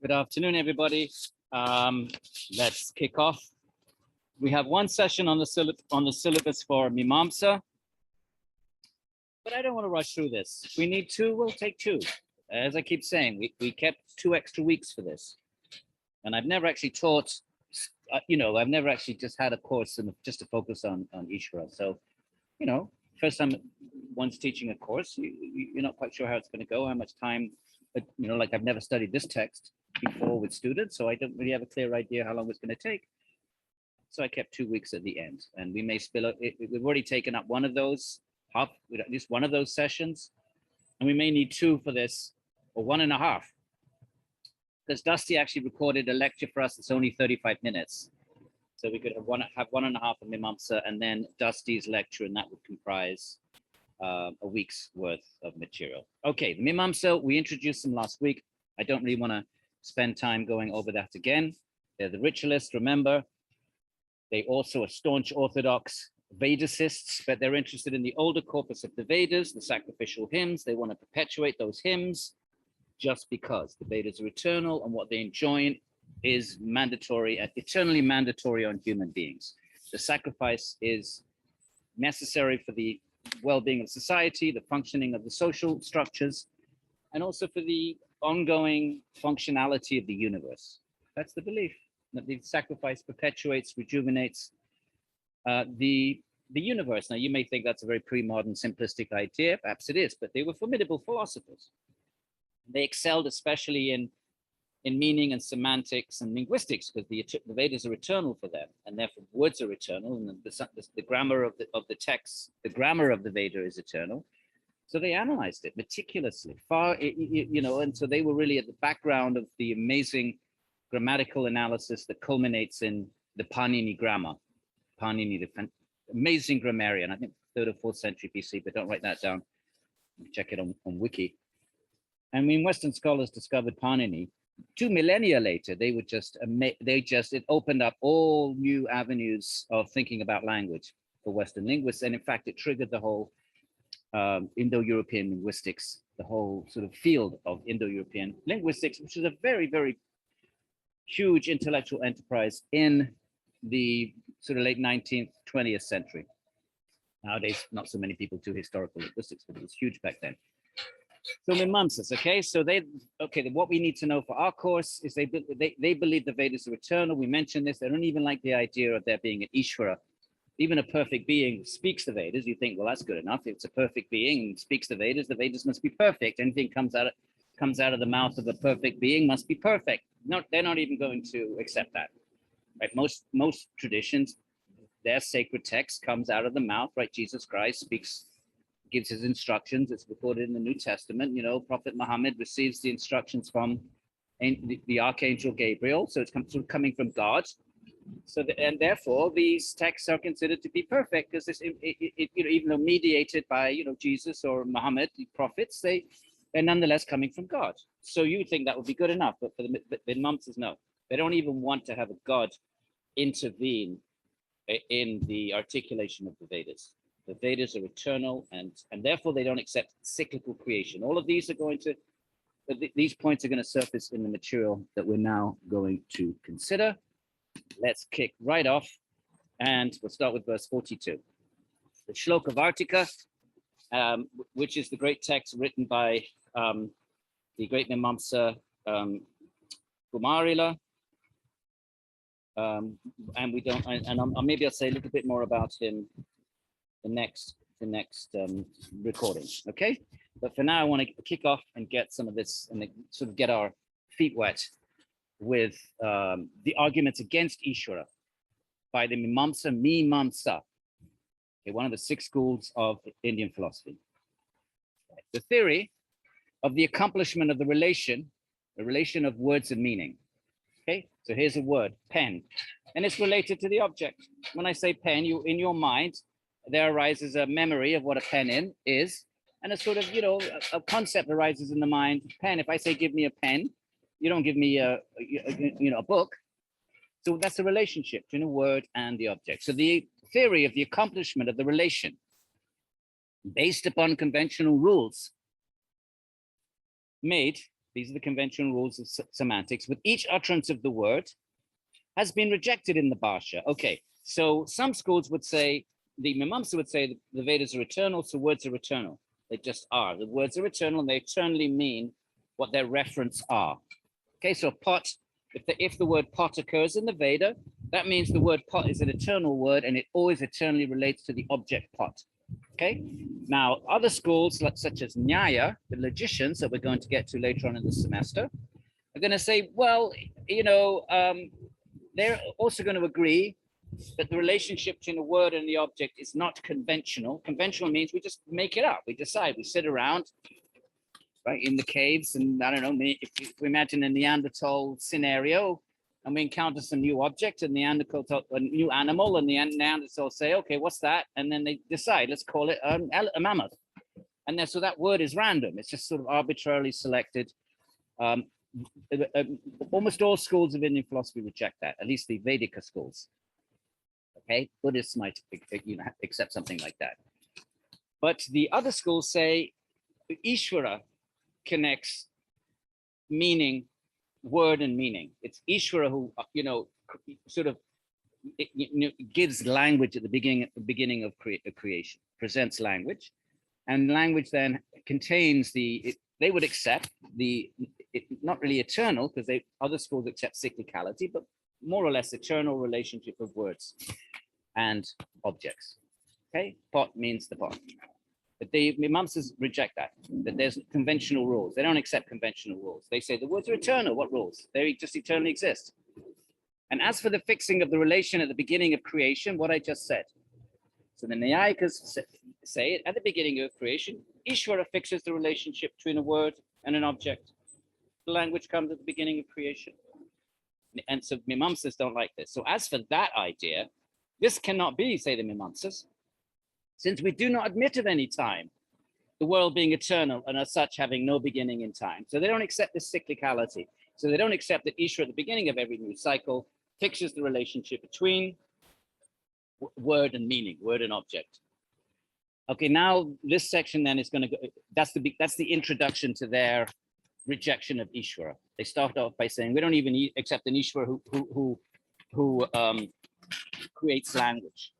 Good afternoon, everybody. Let's kick off. We have one session on the syllabus for Mīmāṃsā, but I don't want to rush through this. If we need two, we'll take two. As I keep saying, we kept 2 extra weeks for this, and I've never actually taught. I've never actually just had a course and just to focus on Īśvara. So, first time one's teaching a course, you're not quite sure how it's going to go, how much time. But like I've never studied this text before with students, so I don't really have a clear idea how long it's going to take. So I kept 2 weeks at the end, and we may spill it. We've already taken up one of those, at least one of those sessions, and we may need two for this, or 1.5. Because Dusty actually recorded a lecture for us. It's only 35 minutes. So we could have 1.5 of Mīmāṃsā and then Dusty's lecture, and that would comprise a week's worth of material. Okay, the Mīmāṃsā, we introduced them last week. I don't really want to spend time going over that again. They're the ritualists, remember. They also are staunch Orthodox Vedicists, but they're interested in the older corpus of the Vedas, the sacrificial hymns. They want to perpetuate those hymns just because the Vedas are eternal, and what they enjoin is mandatory, eternally mandatory on human beings. The sacrifice is necessary for the well-being of society, the functioning of the social structures, and also for the ongoing functionality of the universe. That's the belief, that the sacrifice perpetuates, rejuvenates the universe. Now, you may think that's a very pre-modern, simplistic idea. Perhaps it is, but they were formidable philosophers. They excelled especially in meaning and semantics and linguistics, because the Vedas are eternal for them, and therefore words are eternal, and the grammar of the text, the grammar of the Veda is eternal. So they analyzed it meticulously, and so they were really at the background of the amazing grammatical analysis that culminates in the Pāṇini grammar. Pāṇini, the amazing grammarian, I think 3rd or 4th century BC, but don't write that down. Check it on Wiki. And when Western scholars discovered Pāṇini, 2 millennia later, it opened up all new avenues of thinking about language for Western linguists. And in fact, it triggered the whole Indo-European linguistics, the whole sort of field of Indo-European linguistics, which is a very, very huge intellectual enterprise in the sort of late 19th, 20th century. Nowadays, not so many people do historical linguistics, but it was huge back then. So Mīmāṃsā, okay, so what we need to know for our course is they believe the Vedas are eternal. We mentioned this. They don't even like the idea of there being an Īśvara. Even a perfect being speaks the Vedas. You think, well, that's good enough. If it's a perfect being and speaks the Vedas must be perfect. Anything comes out of the mouth of a perfect being must be perfect. No, they're not even going to accept that. Right? Most traditions, their sacred text comes out of the mouth, right? Jesus Christ gives his instructions. It's recorded in the New Testament. Prophet Muhammad receives the instructions from the Archangel Gabriel. So it's sort of coming from God. And therefore, these texts are considered to be perfect, because even though mediated by Jesus or Muhammad, the prophets, they're nonetheless coming from God. So you think that would be good enough, but for the Mīmāṃsās, no. They don't even want to have a God intervene in the articulation of the Vedas. The Vedas are eternal, and therefore they don't accept cyclical creation. All of these these points are going to surface in the material that we're now going to consider. Let's kick right off, and we'll start with verse 42. The Shloka Vartika, which is the great text written by the great Mīmāṃsā Kumarila. And maybe I'll say a little bit more about him the next recording, okay? But for now, I want to kick off and get some of this and sort of get our feet wet with the arguments against Īśvara by the Mīmāṃsā, okay, one of the 6 schools of Indian philosophy. The theory of the accomplishment of the relation of words and meaning. Okay, so here's a word, pen, and it's related to the object. When I say pen, in your mind, there arises a memory of what a pen is, and a sort of, a concept arises in the mind. Pen, if I say, give me a pen, you don't give me a book. So that's a relationship between a word and the object. So the theory of the accomplishment of the relation based upon conventional rules made these are the conventional rules of semantics, with each utterance of the word has been rejected in the Bhasha. Okay, so some schools would say, the Mīmāṃsā would say the Vedas are eternal, so words are eternal. They just are. The words are eternal, and they eternally mean what their reference are. Okay, so pot, if the word pot occurs in the Veda, that means the word pot is an eternal word, and it always eternally relates to the object pot. Okay, now other schools, such as Nyaya, the logicians that we're going to get to later on in the semester, are going to say, well, you know, they're also going to agree that the relationship between a word and the object is not conventional. Conventional means we just make it up. We decide, we sit around, right, in the caves, and I don't know, if we imagine a Neanderthal scenario, and we encounter some new object, and Neanderthal, a new animal, and the Neanderthal say, okay, what's that? And then they decide, let's call it a mammoth. And then, so that word is random. It's just sort of arbitrarily selected. Almost all schools of Indian philosophy reject that, at least the Vedika schools. Okay, Buddhists might, you know, accept something like that. But the other schools say Īśvara connects meaning, word and meaning. It's Īśvara who, you know, sort of gives language at the beginning of creation, presents language, and language then contains they would accept not really eternal, because other schools accept cyclicality, but more or less eternal relationship of words and objects. Okay, pot means the pot. But the Mīmāṃsās reject that there's conventional rules. They don't accept conventional rules. They say the words are eternal. What rules? They just eternally exist. And as for the fixing of the relation at the beginning of creation, what I just said. So the Nyayikas say at the beginning of creation, Īśvara fixes the relationship between a word and an object. The language comes at the beginning of creation. And so Mīmāṃsās don't like this. So as for that idea, this cannot be, say the Mīmāṃsās, since we do not admit of any time, the world being eternal and as such having no beginning in time. So they don't accept this cyclicality. So they don't accept that Īśvara at the beginning of every new cycle fixes the relationship between word and meaning, word and object. Okay, now this section then is going to go, that's the introduction to their rejection of Īśvara. They start off by saying we don't even accept an Īśvara who creates language,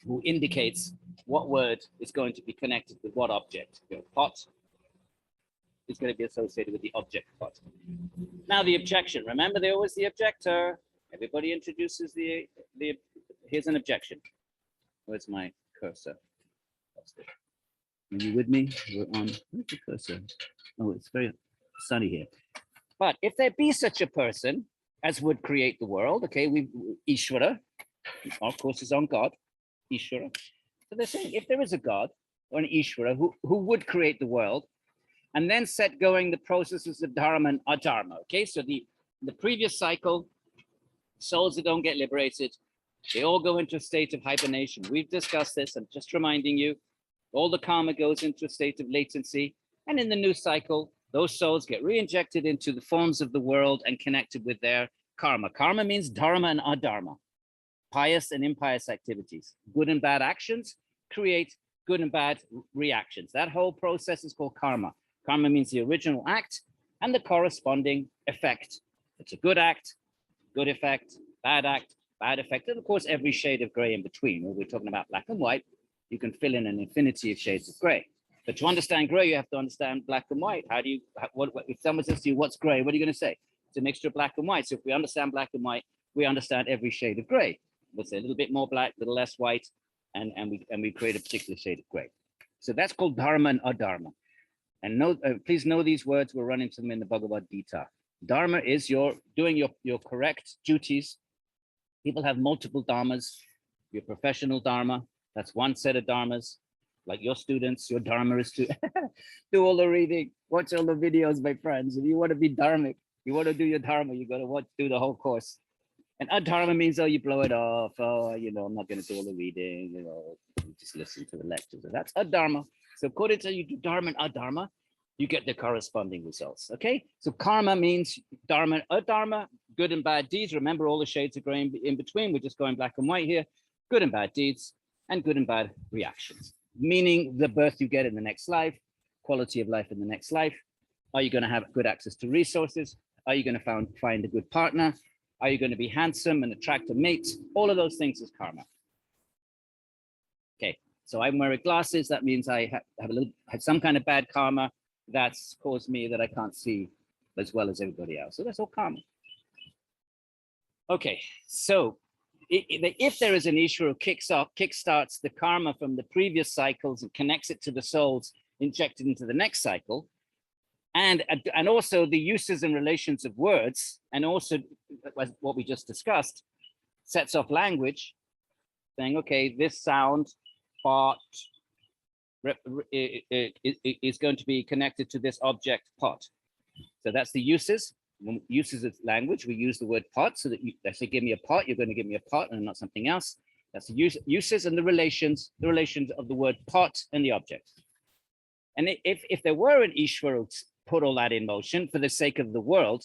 who indicates what word is going to be connected with what object. You know, pot is going to be associated with the object pot. Now the objection. Remember, there was the objector. Everybody introduces here's an objection. Where's my cursor? Are you with me? We're on, where's the cursor? Oh, it's very sunny here. But if there be such a person as would create the world, okay, Īśvara, of course, is on God, Īśvara. So they're saying if there is a God or an Īśvara who would create the world and then set going the processes of dharma and adharma, okay? So the previous cycle, souls that don't get liberated, they all go into a state of hibernation. We've discussed this. I'm just reminding you, all the karma goes into a state of latency. And in the new cycle, those souls get re-injected into the forms of the world and connected with their karma. Karma means dharma and adharma, pious and impious activities. Good and bad actions create good and bad reactions. That whole process is called karma. Karma means the original act and the corresponding effect. It's a good act, good effect, bad act, bad effect, and of course, every shade of gray in between. When we're talking about black and white, you can fill in an infinity of shades of gray. But to understand gray, you have to understand black and white. If someone says to you, what's gray? What are you going to say? It's a mixture of black and white. So if we understand black and white, we understand every shade of gray. We'll say a little bit more black, a little less white, and we create a particular shade of gray. So that's called dharma and adharma. And please know these words. We'll run into them in the Bhagavad Gita. Dharma is doing your correct duties. People have multiple dharmas. Your professional dharma, that's one set of dharmas. Like your students, your dharma is to do all the reading, watch all the videos, my friends. If you want to be dharmic, you want to do your dharma, you got to do the whole course. And adharma means, oh, you blow it off. Oh, you know, I'm not going to do all the reading. You know, you just listen to the lectures. And that's adharma. So according to you do dharma and adharma, you get the corresponding results. Okay, so karma means dharma and adharma, good and bad deeds. Remember all the shades of gray in between. We're just going black and white here. Good and bad deeds and good and bad reactions, meaning the birth you get in the next life, quality of life in the next life, Are you going to have good access to resources? Are you going to find a good partner? Are you going to be handsome and attract a mate? All of those things is karma. Okay, so I'm wearing glasses. That means I have some kind of bad karma that's caused me that I can't see as well as everybody else. So that's all karma. Okay, so if there is an Īśvara who kickstarts the karma from the previous cycles and connects it to the souls injected into the next cycle, and also the uses and relations of words, and also what we just discussed, sets off language, saying, okay, this sound, pot, is going to be connected to this object, pot. So that's the uses. When uses of language, we use the word pot, so that I say, give me a pot, you're going to give me a pot and not something else. That's the uses and the relations of the word pot and the object. And if there were an Īśvara who put all that in motion for the sake of the world,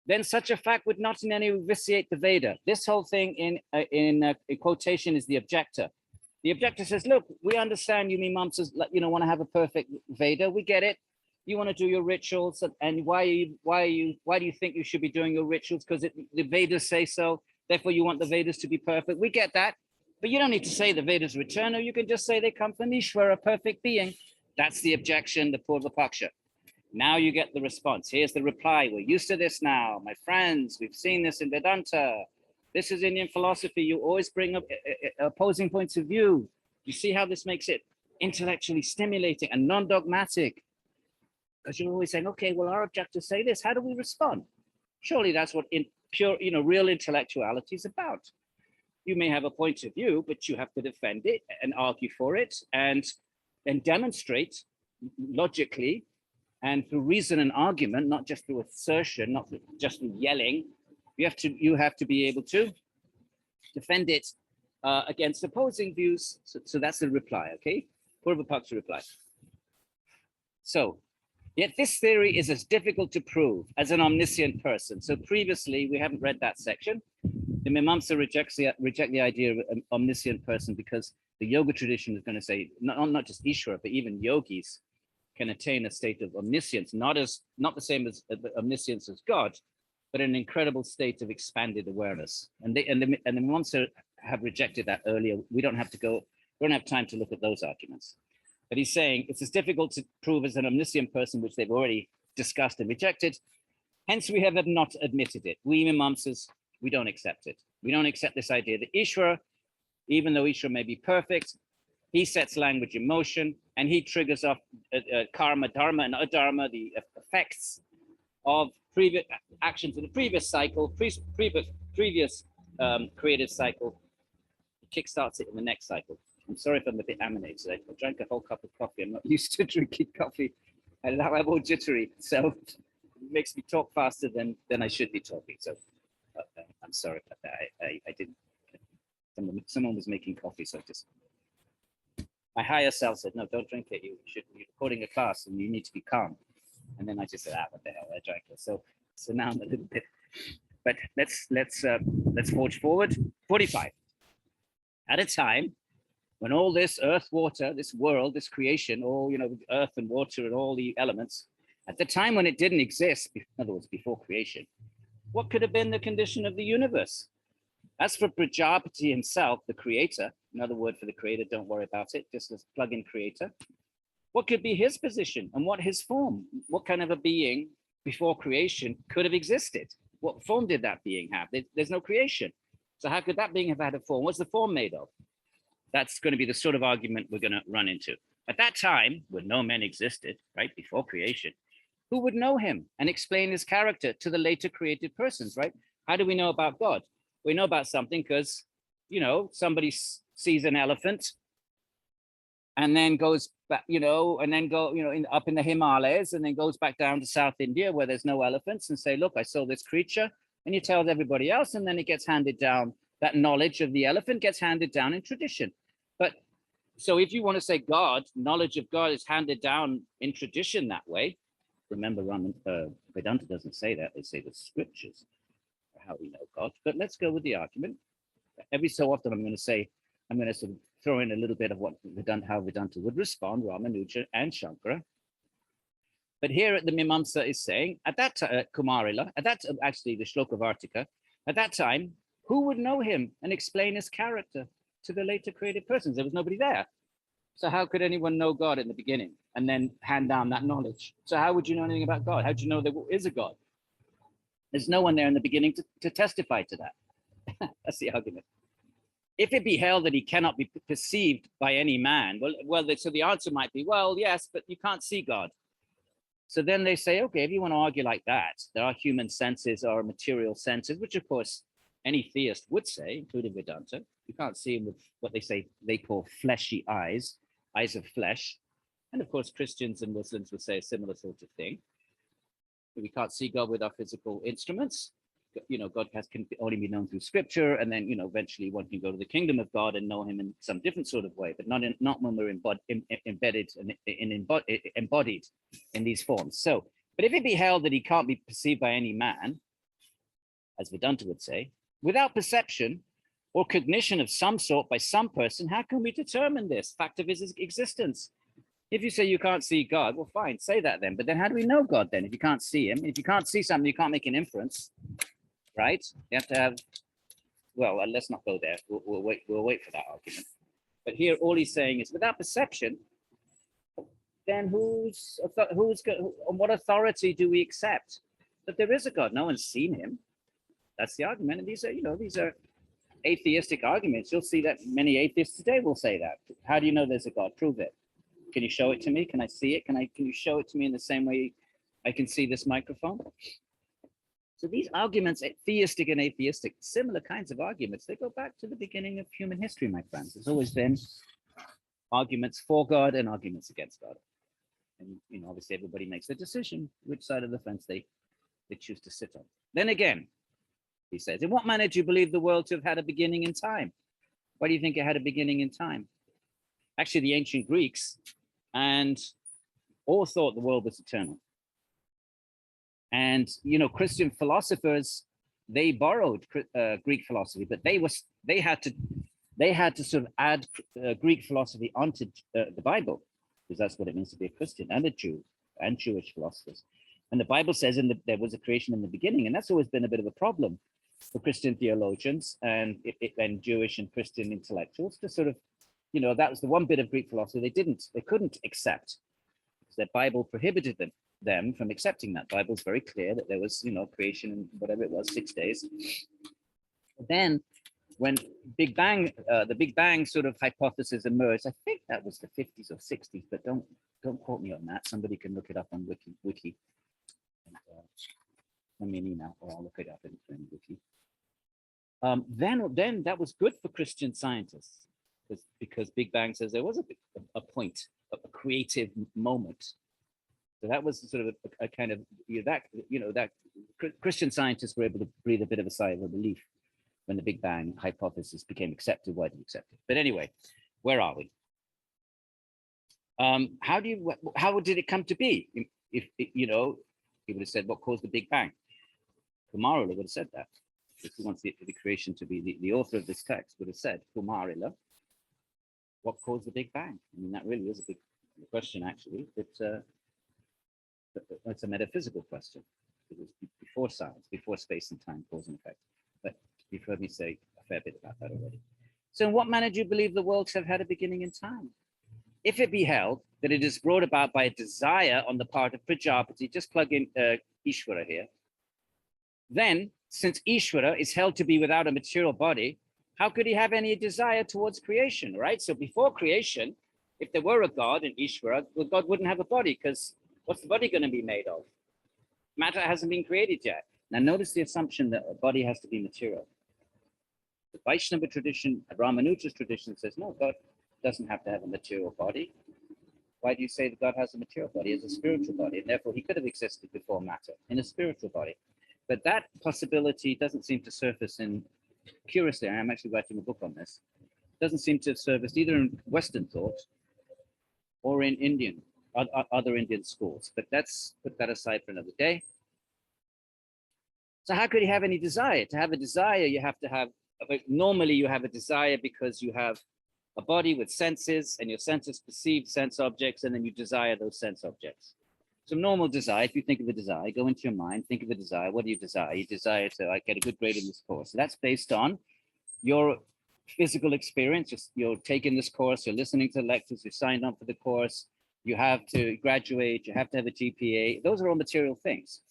then such a fact would not in any way vitiate the Veda. This whole thing in quotation is the objector. The objector says, look, we understand you Mīmāṃsās, want to have a perfect Veda. We get it. You want to do your rituals, and why do you think you should be doing your rituals? Because the Vedas say so. Therefore, you want the Vedas to be perfect. We get that, but you don't need to say the Vedas are eternal. You can just say they come from Īśvara, a perfect being. That's the objection, the Purva-paksha. Now you get the response. Here's the reply. We're used to this now, my friends. We've seen this in Vedanta. This is Indian philosophy. You always bring up opposing points of view. You see how this makes it intellectually stimulating and non-dogmatic. Because you're always saying, okay, well, our objectors say this. How do we respond? Surely that's what in pure, real intellectuality is about. You may have a point of view, but you have to defend it and argue for it and then demonstrate logically and through reason and argument, not just through assertion, not just through yelling. You have to be able to defend it against opposing views. So that's the reply, okay? Purva-paksha reply. So, yet this theory is as difficult to prove as an omniscient person. So previously, we haven't read that section. The Mīmāṃsā reject the idea of an omniscient person because the yoga tradition is going to say, not just Īśvara, but even yogis can attain a state of omniscience, not the same as omniscience as God, but an incredible state of expanded awareness. And the Mīmāṃsā have rejected that earlier. We don't have time to look at those arguments. But he's saying it's as difficult to prove as an omniscient person, which they've already discussed and rejected. Hence, we have not admitted it. We Mīmāṃsās, we don't accept it. We don't accept this idea that Īśvara, even though Īśvara may be perfect, he sets language in motion and he triggers off karma, dharma, and adharma, the effects of previous actions in the previous cycle, previous creative cycle. He kickstarts it in the next cycle. I'm sorry if I'm a bit animated. I drank a whole cup of coffee. I'm not used to drinking coffee. And now I'm all jittery. So it makes me talk faster than I should be talking. So I'm sorry about that. I didn't. Someone was making coffee, so my higher self said, no, don't drink it. You're recording a class and you need to be calm. And then I just said, what the hell, I drank it. So now I'm a little bit, but let's forge forward. 45. At a time when all this earth, water, this world, this creation, all, earth and water and all the elements, at the time when it didn't exist, in other words, before creation, what could have been the condition of the universe? As for Prajapati himself, the creator, another word for the creator, don't worry about it, just as plug-in creator, what could be his position and what his form? What kind of a being before creation could have existed? What form did that being have? There's no creation. So how could that being have had a form? What's the form made of? That's going to be the sort of argument we're going to run into. At that time, when no men existed, right, before creation, who would know him and explain his character to the later created persons, right? How do we know about God? We know about something because, somebody sees an elephant and then goes back, up in the Himalayas and then goes back down to South India where there's no elephants and say, look, I saw this creature, and you tell everybody else, and then it gets handed down. That knowledge of the elephant gets handed down in tradition. But so if you want to say God, knowledge of God is handed down in tradition that way. Remember, Vedanta doesn't say that. They say the scriptures are how we know God. But let's go with the argument. Every so often, I'm going to sort of throw in a little bit of what how Vedanta would respond, Ramanuja and Shankara. But here the Mīmāṃsā is saying, at that time, Kumarila, at that actually the Shloka Vartika, at that time, who would know him and explain his character to the later created persons? There was nobody there. So how could anyone know God in the beginning and then hand down that knowledge? So how would you know anything about God? How do you know there is a God? There's no one there in the beginning to testify to that. That's the argument. If it be held that he cannot be perceived by any man, so the answer might be, well, yes, but you can't see God. So then they say, okay, if you want to argue like that, there are human senses or material senses, which of course any theist would say, including Vedanta. You can't see him with what they call fleshy eyes of flesh. And of course, Christians and Muslims would say a similar sort of thing. We can't see God with our physical instruments. God can only be known through scripture, and then eventually one can go to the kingdom of God and know him in some different sort of way, but not when we're embedded and embodied in these forms. So, but if it be held that he can't be perceived by any man, as Vedanta would say, without perception or cognition of some sort by some person, how can we determine this fact of his existence? If you say you can't see God, well, fine, say that then. But then how do we know God then if you can't see him? If you can't see something, you can't make an inference. Right? You have to have, well, let's not go there. We'll wait for that argument. But here, all he's saying is, without perception, then on what authority do we accept that there is a God? No one's seen him. That's the argument. And these are atheistic arguments. You'll see that many atheists today will say that. How do you know there's a God? Prove it. Can you show it to me? Can I see it? Can you show it to me in the same way I can see this microphone? So these arguments, theistic and atheistic, similar kinds of arguments, they go back to the beginning of human history, my friends. There's always been arguments for God and arguments against God. And obviously everybody makes the decision which side of the fence they choose to sit on. Then again, he says, in what manner do you believe the world to have had a beginning in time? Why do you think it had a beginning in time? Actually, the ancient Greeks and all thought the world was eternal. And Christian philosophers, they borrowed Greek philosophy, but they had to sort of add Greek philosophy onto the Bible, because that's what it means to be a Christian and a Jew and Jewish philosophers. And the Bible says there was a creation in the beginning, and that's always been a bit of a problem for Christian theologians and Jewish and Christian intellectuals to sort of, that was the one bit of Greek philosophy they couldn't accept, because their Bible prohibited them from accepting that. Bible's very clear that there was, creation in whatever it was, 6 days. But then when the Big Bang sort of hypothesis emerged, I think that was the 50s or 60s, but don't quote me on that. Somebody can look it up on Wiki. And, send me an email, or I'll look it up in Wiki. Then that was good for Christian scientists, because Big Bang says there was a point, a creative moment. So that was sort of a kind of that Christian scientists were able to breathe a bit of a sigh of relief when the Big Bang hypothesis became accepted, widely accepted. But anyway, where are we? How did it come to be? If he would have said what caused the Big Bang. Kumarila would have said that. If he wants the creation to be the author of this text would have said, Kumarila, what caused the Big Bang? I mean, that really is a big question, actually. It's a metaphysical question. It was before science, before space and time, cause and effect. But you've heard me say a fair bit about that already. So in what manner do you believe the world to have had a beginning in time? If it be held that it is brought about by a desire on the part of Prajapati, just plug in Īśvara here, then since Īśvara is held to be without a material body, how could he have any desire towards creation, right? So before creation, if there were a God in Īśvara, well, God wouldn't have a body, because what's the body going to be made of? Matter hasn't been created yet. Now notice the assumption that a body has to be material. The Vaishnava tradition, Ramanuja's tradition says, no, God doesn't have to have a material body. Why do you say that God has a material body? He has a spiritual body, and therefore he could have existed before matter in a spiritual body. But that possibility doesn't seem to surface curiously, I am actually writing a book on this, doesn't seem to have surfaced either in Western thought or in other Indian schools. But let's put that aside for another day. So how could he have any desire? To have a desire, you have to have, normally you have a desire because you have a body with senses, and your senses perceive sense objects, and then you desire those sense objects. So normal desire, if you think of a desire, go into your mind, think of a desire. What do you desire? You desire to get a good grade in this course. So that's based on your physical experience. You're taking this course, you're listening to lectures, you signed up for the course, you have to graduate, you have to have a GPA. Those are all material things.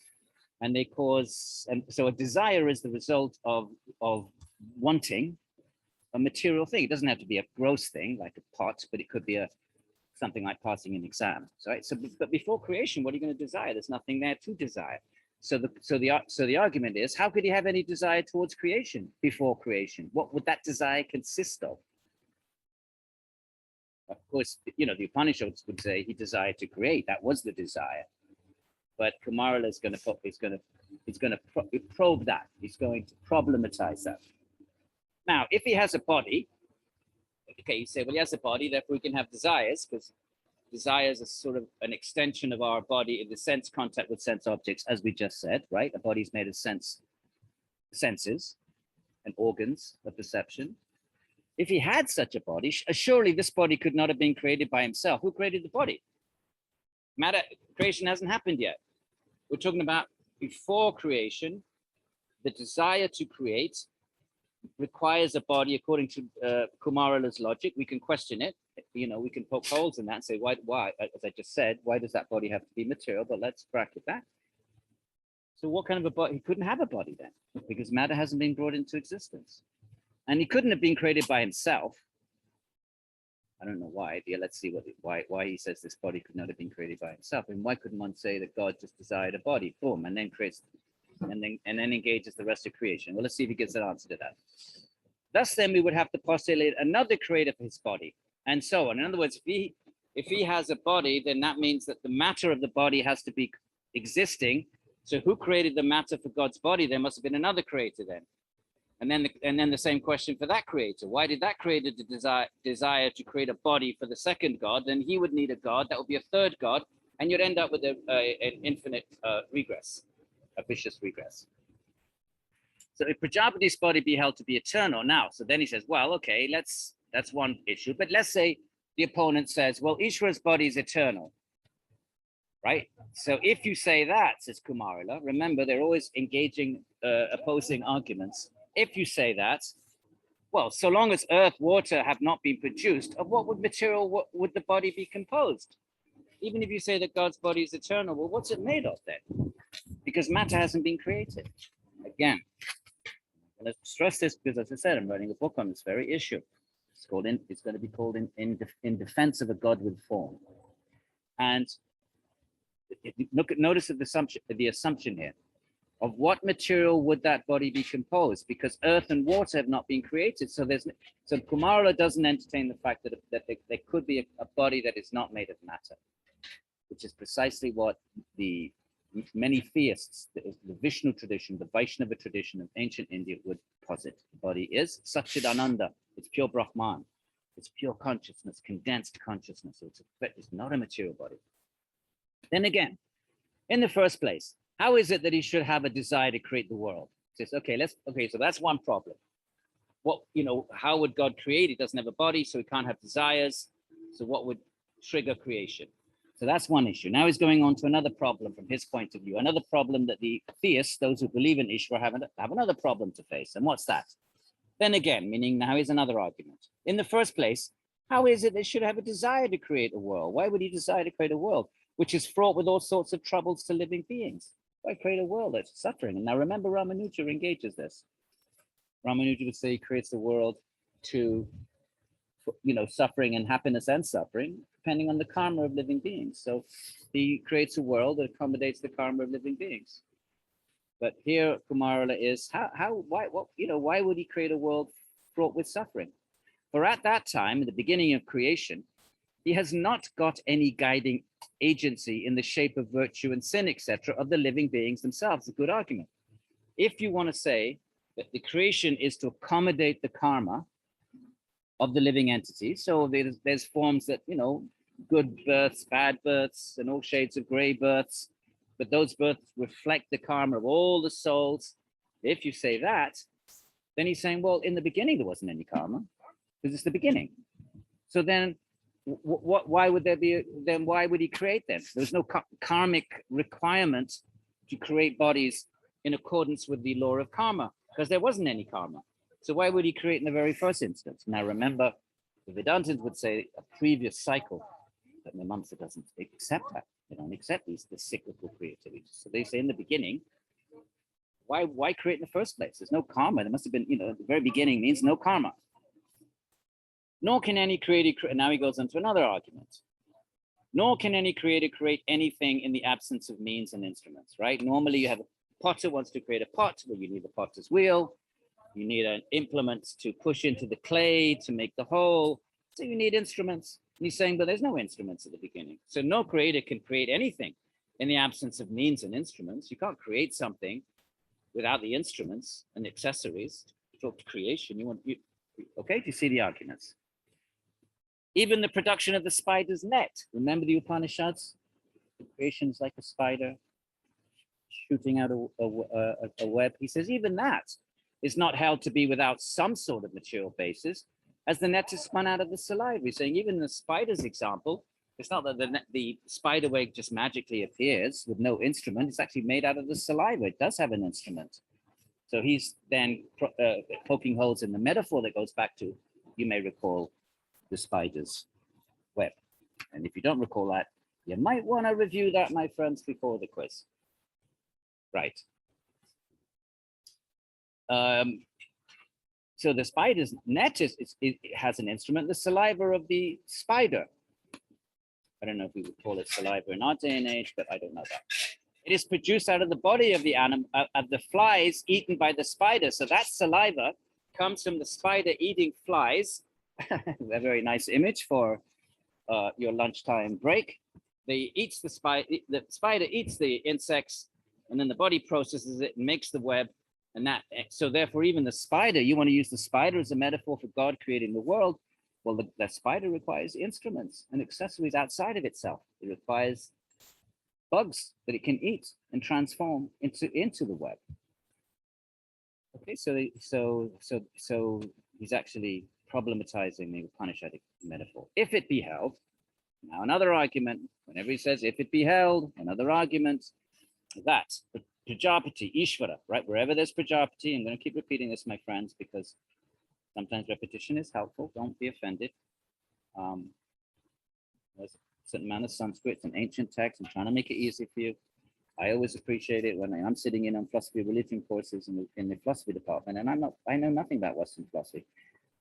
And they cause, and so a desire is the result of wanting a material thing. It doesn't have to be a gross thing like a pot, but it could be something like passing an exam. Right? So, but before creation, what are you going to desire? There's nothing there to desire. So the argument is, how could he have any desire towards creation before creation? What would that desire consist of? Of course, the Upanishads would say he desired to create. That was the desire. But Kumarila is going to probe that. He's going to problematize that. Now, if he has a body, okay, you say, well, he has a body, therefore he can have desires, because desires are sort of an extension of our body in the sense contact with sense objects, as we just said, right? A body's made of senses and organs of perception. If he had such a body, surely this body could not have been created by himself. Who created the body? Matter creation hasn't happened yet. We're talking about before creation. The desire to create requires a body according to Kumarila's logic. We can question it. We can poke holes in that and say, why? As I just said, why does that body have to be material? But let's bracket that. So what kind of a body? He couldn't have a body then, because matter hasn't been brought into existence. And he couldn't have been created by himself. I don't know why. Yeah, let's see why he says this body could not have been created by himself. And why couldn't one say that God just desired a body, boom, and then creates, and then engages the rest of creation? Well, let's see if he gives an answer to that. Thus, then we would have to postulate another creator for his body, and so on. In other words, if he has a body, then that means that the matter of the body has to be existing. So who created the matter for God's body? There must have been another creator then. And then the same question for that creator. Why did that creator desire to create a body for the second God? Then he would need a God. That would be a third God. And you'd end up with an infinite regress, a vicious regress. So if Prajapati's body be held to be eternal now, so then he says, well, okay, that's one issue. But let's say the opponent says, well, Īśvara's body is eternal, right? So if you say that, says Kumarila, remember, they're always engaging opposing arguments. If you say that, well, so long as earth, water have not been produced, of what material would the body be composed? Even if you say that God's body is eternal, well, what's it made of then? Because matter hasn't been created. Again, let's stress this because, as I said, I'm writing a book on this very issue. It's going to be called in defense of a God with form. And notice the assumption here. Of what material would that body be composed? Because earth and water have not been created. So Kumarila doesn't entertain the fact that there could be a body that is not made of matter, which is precisely what the many theists, the Vishnu tradition, the Vaishnava tradition of ancient India would posit. The body is Satchidananda. It's pure Brahman. It's pure consciousness, condensed consciousness. So it's not a material body. Then again, in the first place, how is it that he should have a desire to create the world? He says, okay, so that's one problem. How would God create? He doesn't have a body, so he can't have desires. So what would trigger creation? So that's one issue. Now he's going on to another problem from his point of view, another problem that the theists, those who believe in Īśvara, have another problem to face. And what's that? Then again, meaning now here's another argument. In the first place, how is it they should have a desire to create a world? Why would he desire to create a world which is fraught with all sorts of troubles to living beings? Why create a world that's suffering? And now remember, Ramanuja engages this. Ramanuja would say he creates the world to, suffering and happiness and suffering, depending on the karma of living beings. So he creates a world that accommodates the karma of living beings. But here, Kumarila is why would he create a world fraught with suffering? For at that time, in the beginning of creation, he has not got any guiding agency in the shape of virtue and sin, etc., of the living beings themselves. A good argument. If you want to say that the creation is to accommodate the karma of the living entities, so there's forms that, good births, bad births, and all shades of gray births, but those births reflect the karma of all the souls. If you say that, then he's saying, well, in the beginning, there wasn't any karma, because it's the beginning. So then why would there be, then why would he create them? There's no karmic requirement to create bodies in accordance with the law of karma, because there wasn't any karma. So why would he create in the very first instance? Now remember, the Vedantins would say a previous cycle, but Mīmāṃsā doesn't accept that. They don't accept the cyclical creativity. So they say in the beginning, why create in the first place? There's no karma. There must have been, at the very beginning means no karma. Nor can any creator, now he goes into another argument. Nor can any creator create anything in the absence of means and instruments, right? Normally you have a potter wants to create a pot, where you need the potter's wheel, you need an implement to push into the clay to make the hole, so you need instruments. And he's saying, but there's no instruments at the beginning. So no creator can create anything in the absence of means and instruments. You can't create something without the instruments and accessories. To talk to creation, okay, do you see the arguments? Even the production of the spider's net. Remember the Upanishads? Creation is like a spider shooting out a web. He says even that is not held to be without some sort of material basis, as the net is spun out of the saliva. He's saying even the spider's example, it's not that the spider web just magically appears with no instrument. It's actually made out of the saliva. It does have an instrument. So he's then poking holes in the metaphor that goes back to, you may recall, the spider's web. And if you don't recall that, you might want to review that, my friends, before the quiz. Right. So the spider's net it has an instrument, the saliva of the spider. I don't know if we would call it saliva in our day and age, but I don't know that. It is produced out of the body of the animal, of the flies eaten by the spider. So that saliva comes from the spider eating flies. A very nice image for your lunchtime break. The spider eats the insects, and then the body processes it and makes the web. And so therefore, even the spider, you want to use the spider as a metaphor for God creating the world. Well, the spider requires instruments and accessories outside of itself. It requires bugs that it can eat and transform into the web. Okay, so he's actually problematizing the Upanishadic metaphor. If it be held, now another argument, whenever he says if it be held, another argument, that Prajapati, Īśvara, right? Wherever there's Prajapati, I'm going to keep repeating this, my friends, because sometimes repetition is helpful. Don't be offended. There's a certain amount of Sanskrit, it's an ancient text. I'm trying to make it easy for you. I always appreciate it when I'm sitting in on philosophy of religion courses in the philosophy department, and I know nothing about Western philosophy.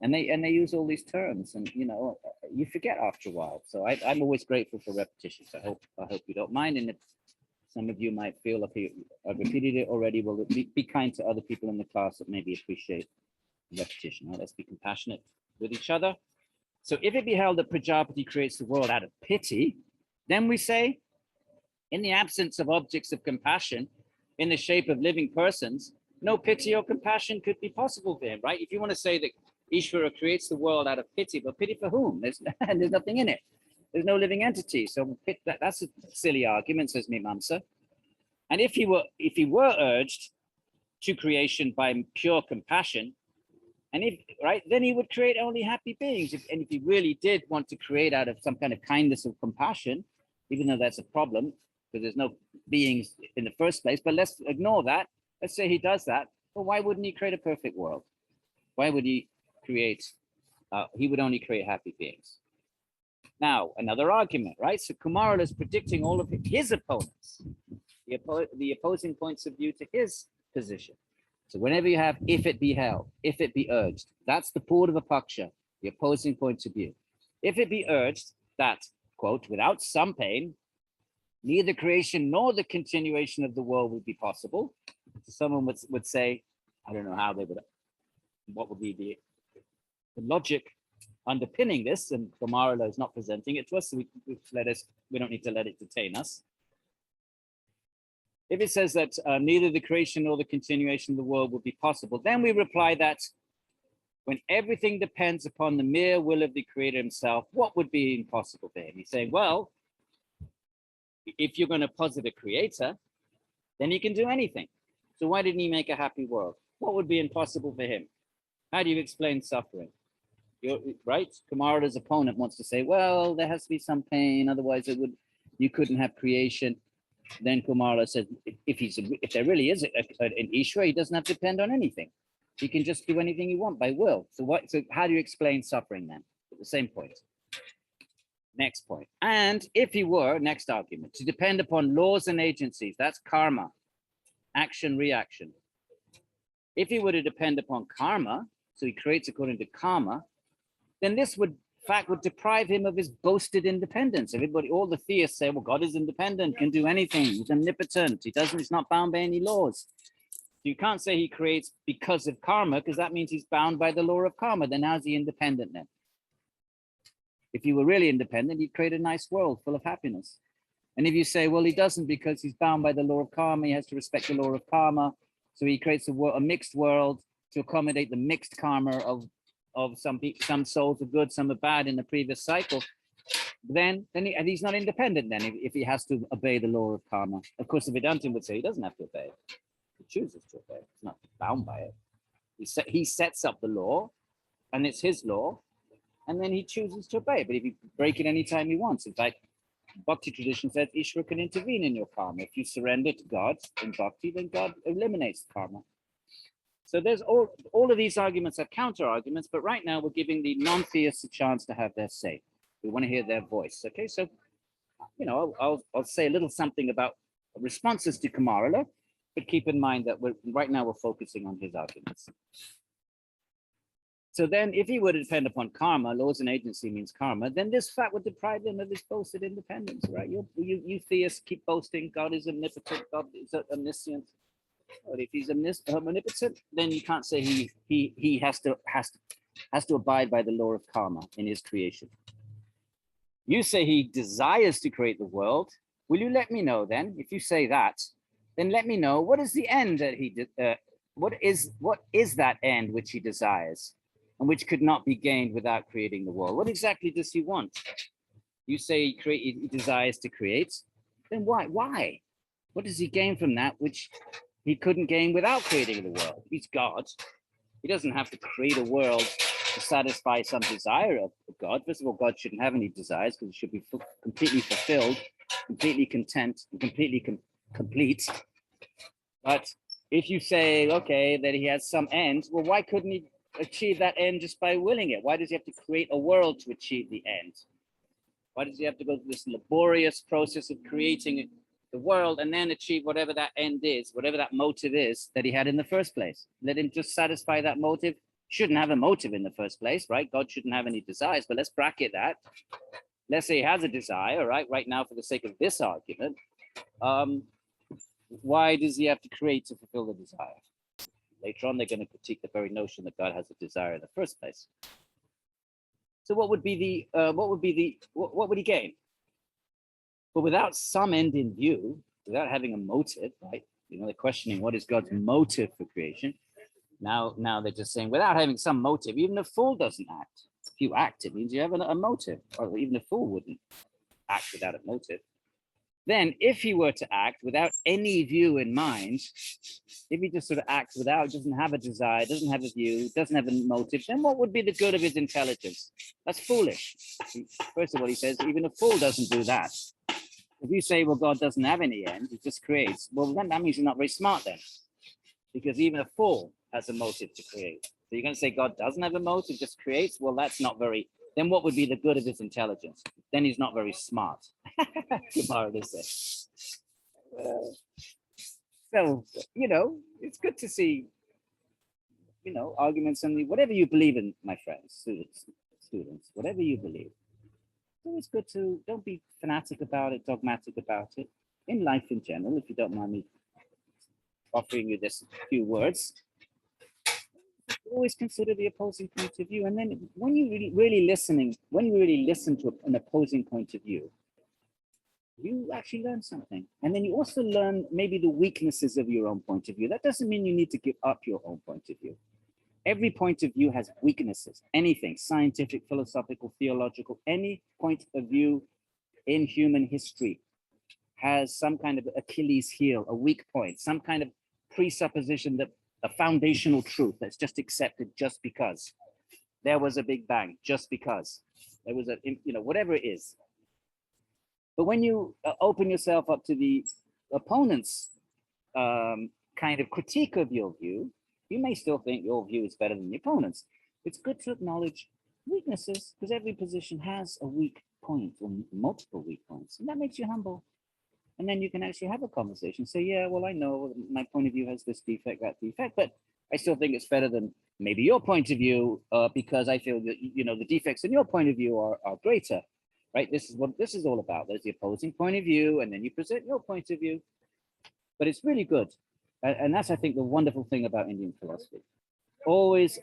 And they use all these terms, and you forget after a while. So I'm always grateful for repetition. So I hope you don't mind. And if some of you might feel like I've repeated it already, well, be kind to other people in the class that maybe appreciate repetition. Right? Let's be compassionate with each other. So if it be held that Prajapati creates the world out of pity, then we say, in the absence of objects of compassion in the shape of living persons, no pity or compassion could be possible for him, right? If you want to say that Īśvara creates the world out of pity, but pity for whom? There's nothing in it. There's no living entity. So that's a silly argument, says Mīmāṃsā. And if he were urged to creation by pure compassion, and then he would create only happy beings. And if he really did want to create out of some kind of kindness or compassion, even though that's a problem, because there's no beings in the first place, but let's ignore that. Let's say he does that. Well, why wouldn't he create a perfect world? Why would he create, he would only create happy beings. Now, another argument, right? So Kumara is predicting all of his opponents, the opposing points of view to his position. So whenever you have, if it be held, if it be urged, that's the Purva Paksha, the opposing points of view. If it be urged that, quote, without some pain, neither creation nor the continuation of the world would be possible. So someone would say, I don't know how they would, what would be the logic underpinning this, and Kumara is not presenting it to us, so we don't need to let it detain us. If it says that neither the creation nor the continuation of the world would be possible, then we reply that when everything depends upon the mere will of the creator himself, what would be impossible for him? He's saying, well, if you're going to posit a creator, then he can do anything. So why didn't he make a happy world? What would be impossible for him? How do you explain suffering? You're right. Kumara's opponent wants to say, well, there has to be some pain, otherwise you couldn't have creation. Then Kumara says, if there really is an Īśvara, he doesn't have to depend on anything. He can just do anything he wants by will. So how do you explain suffering then? At the same point. Next point. And if he were, next argument, to depend upon laws and agencies, that's karma, action, reaction. If he were to depend upon karma, so he creates according to karma, then this would deprive him of his boasted independence. All the theists say, well, God is independent, can do anything, he's omnipotent, he's not bound by any laws. You can't say he creates because of karma, because that means he's bound by the law of karma. Then how's he independent then? If he were really independent, he'd create a nice world full of happiness. And if you say, well, he doesn't because he's bound by the law of karma, he has to respect the law of karma, so he creates a mixed world to accommodate the mixed karma of some souls are good, some are bad in the previous cycle, then he's not independent then if he has to obey the law of karma. Of course, the Vedantin would say he doesn't have to obey it. He chooses to obey it. He's not bound by it. He sets up the law, and it's his law, and then he chooses to obey it. But if you break it anytime he wants, in fact, Bhakti tradition says Īśvara can intervene in your karma. If you surrender to God in Bhakti, then God eliminates the karma. So there's all of these arguments are counter arguments, but right now we're giving the non-theists a chance to have their say. We want to hear their voice. Okay, so I'll say a little something about responses to Kumara, but keep in mind that right now we're focusing on his arguments. So then, if he were to depend upon karma, laws and agency means karma, then this fact would deprive him of his boasted independence, right? You theists keep boasting God is omnipotent, God is omniscient. But if he's omnipotent, then you can't say he has to abide by the law of karma in his creation. You say he desires to create the world. Will you let me know then? If you say that, then let me know what is the end that what is that end which he desires and which could not be gained without creating the world? What exactly does he want? You say he desires to create. Then why? Why? What does he gain from that which he couldn't gain without creating the world? He's God. He doesn't have to create a world to satisfy some desire of God. First of all, God shouldn't have any desires because he should be completely fulfilled, completely content, and completely complete. But if you say, okay, that he has some end, well, why couldn't he achieve that end just by willing it? Why does he have to create a world to achieve the end? Why does he have to go through this laborious process of creating the world and then achieve whatever that end is, whatever that motive is that he had in the first place? Let him just satisfy that motive. Shouldn't have a motive in the first place, right? God shouldn't have any desires, but let's bracket that. Let's say he has a desire, right now for the sake of this argument. Why does he have to create to fulfill the desire? Later on, they're going to critique the very notion that God has a desire in the first place. So what would he gain? But without some end in view, without having a motive, right? They're questioning what is God's motive for creation. Now they're just saying without having some motive, even a fool doesn't act. If you act, it means you have a motive, or even a fool wouldn't act without a motive. Then if he were to act without any view in mind, if he just sort of acts doesn't have a desire, doesn't have a view, doesn't have a motive, then what would be the good of his intelligence? That's foolish. First of all, he says, even a fool doesn't do that. If you say, well, God doesn't have any end, he just creates, well, then that means you're not very smart then. Because even a fool has a motive to create. So you're going to say God doesn't have a motive, just creates? Well, that's not very, then what would be the good of his intelligence? Then he's not very smart. So, it's good to see, arguments on whatever you believe in, my friends, students, whatever you believe. It's always good to, don't be fanatic about it, dogmatic about it. In life in general, if you don't mind me offering you this few words, always consider the opposing point of view. And then when you really listen to an opposing point of view, you actually learn something. And then you also learn maybe the weaknesses of your own point of view. That doesn't mean you need to give up your own point of view. Every point of view has weaknesses. Anything, scientific, philosophical, theological, any point of view in human history has some kind of Achilles heel, a weak point, some kind of presupposition, that a foundational truth that's just accepted just because. there was a big bang just because there was a, whatever it is. But when you open yourself up to the opponent's kind of critique of your view, you may still think your view is better than the opponent's. It's good to acknowledge weaknesses because every position has a weak point or multiple weak points, and that makes you humble. And then you can actually have a conversation. Say, yeah, well, I know my point of view has this defect, that defect, but I still think it's better than maybe your point of view because I feel that, the defects in your point of view are greater, right? This is what this is all about. There's the opposing point of view, and then you present your point of view. But it's really good. And that's, I think, the wonderful thing about Indian philosophy. Always,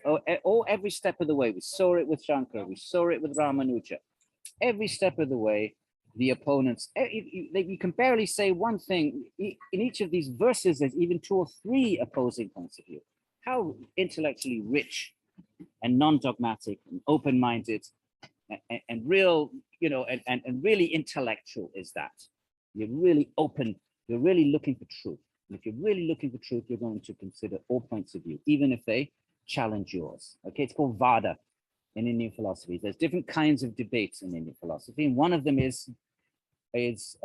every step of the way, we saw it with Shankara, we saw it with Ramanuja. Every step of the way, the opponents, you can barely say one thing. In each of these verses, there's even 2 or 3 opposing points of view. How intellectually rich and non-dogmatic and open-minded and real, and really intellectual is that? You're really open, you're really looking for truth. And if you're really looking for truth, you're going to consider all points of view, even if they challenge yours. Okay, it's called Vada in Indian philosophy. There's different kinds of debates in Indian philosophy, and one of them is there's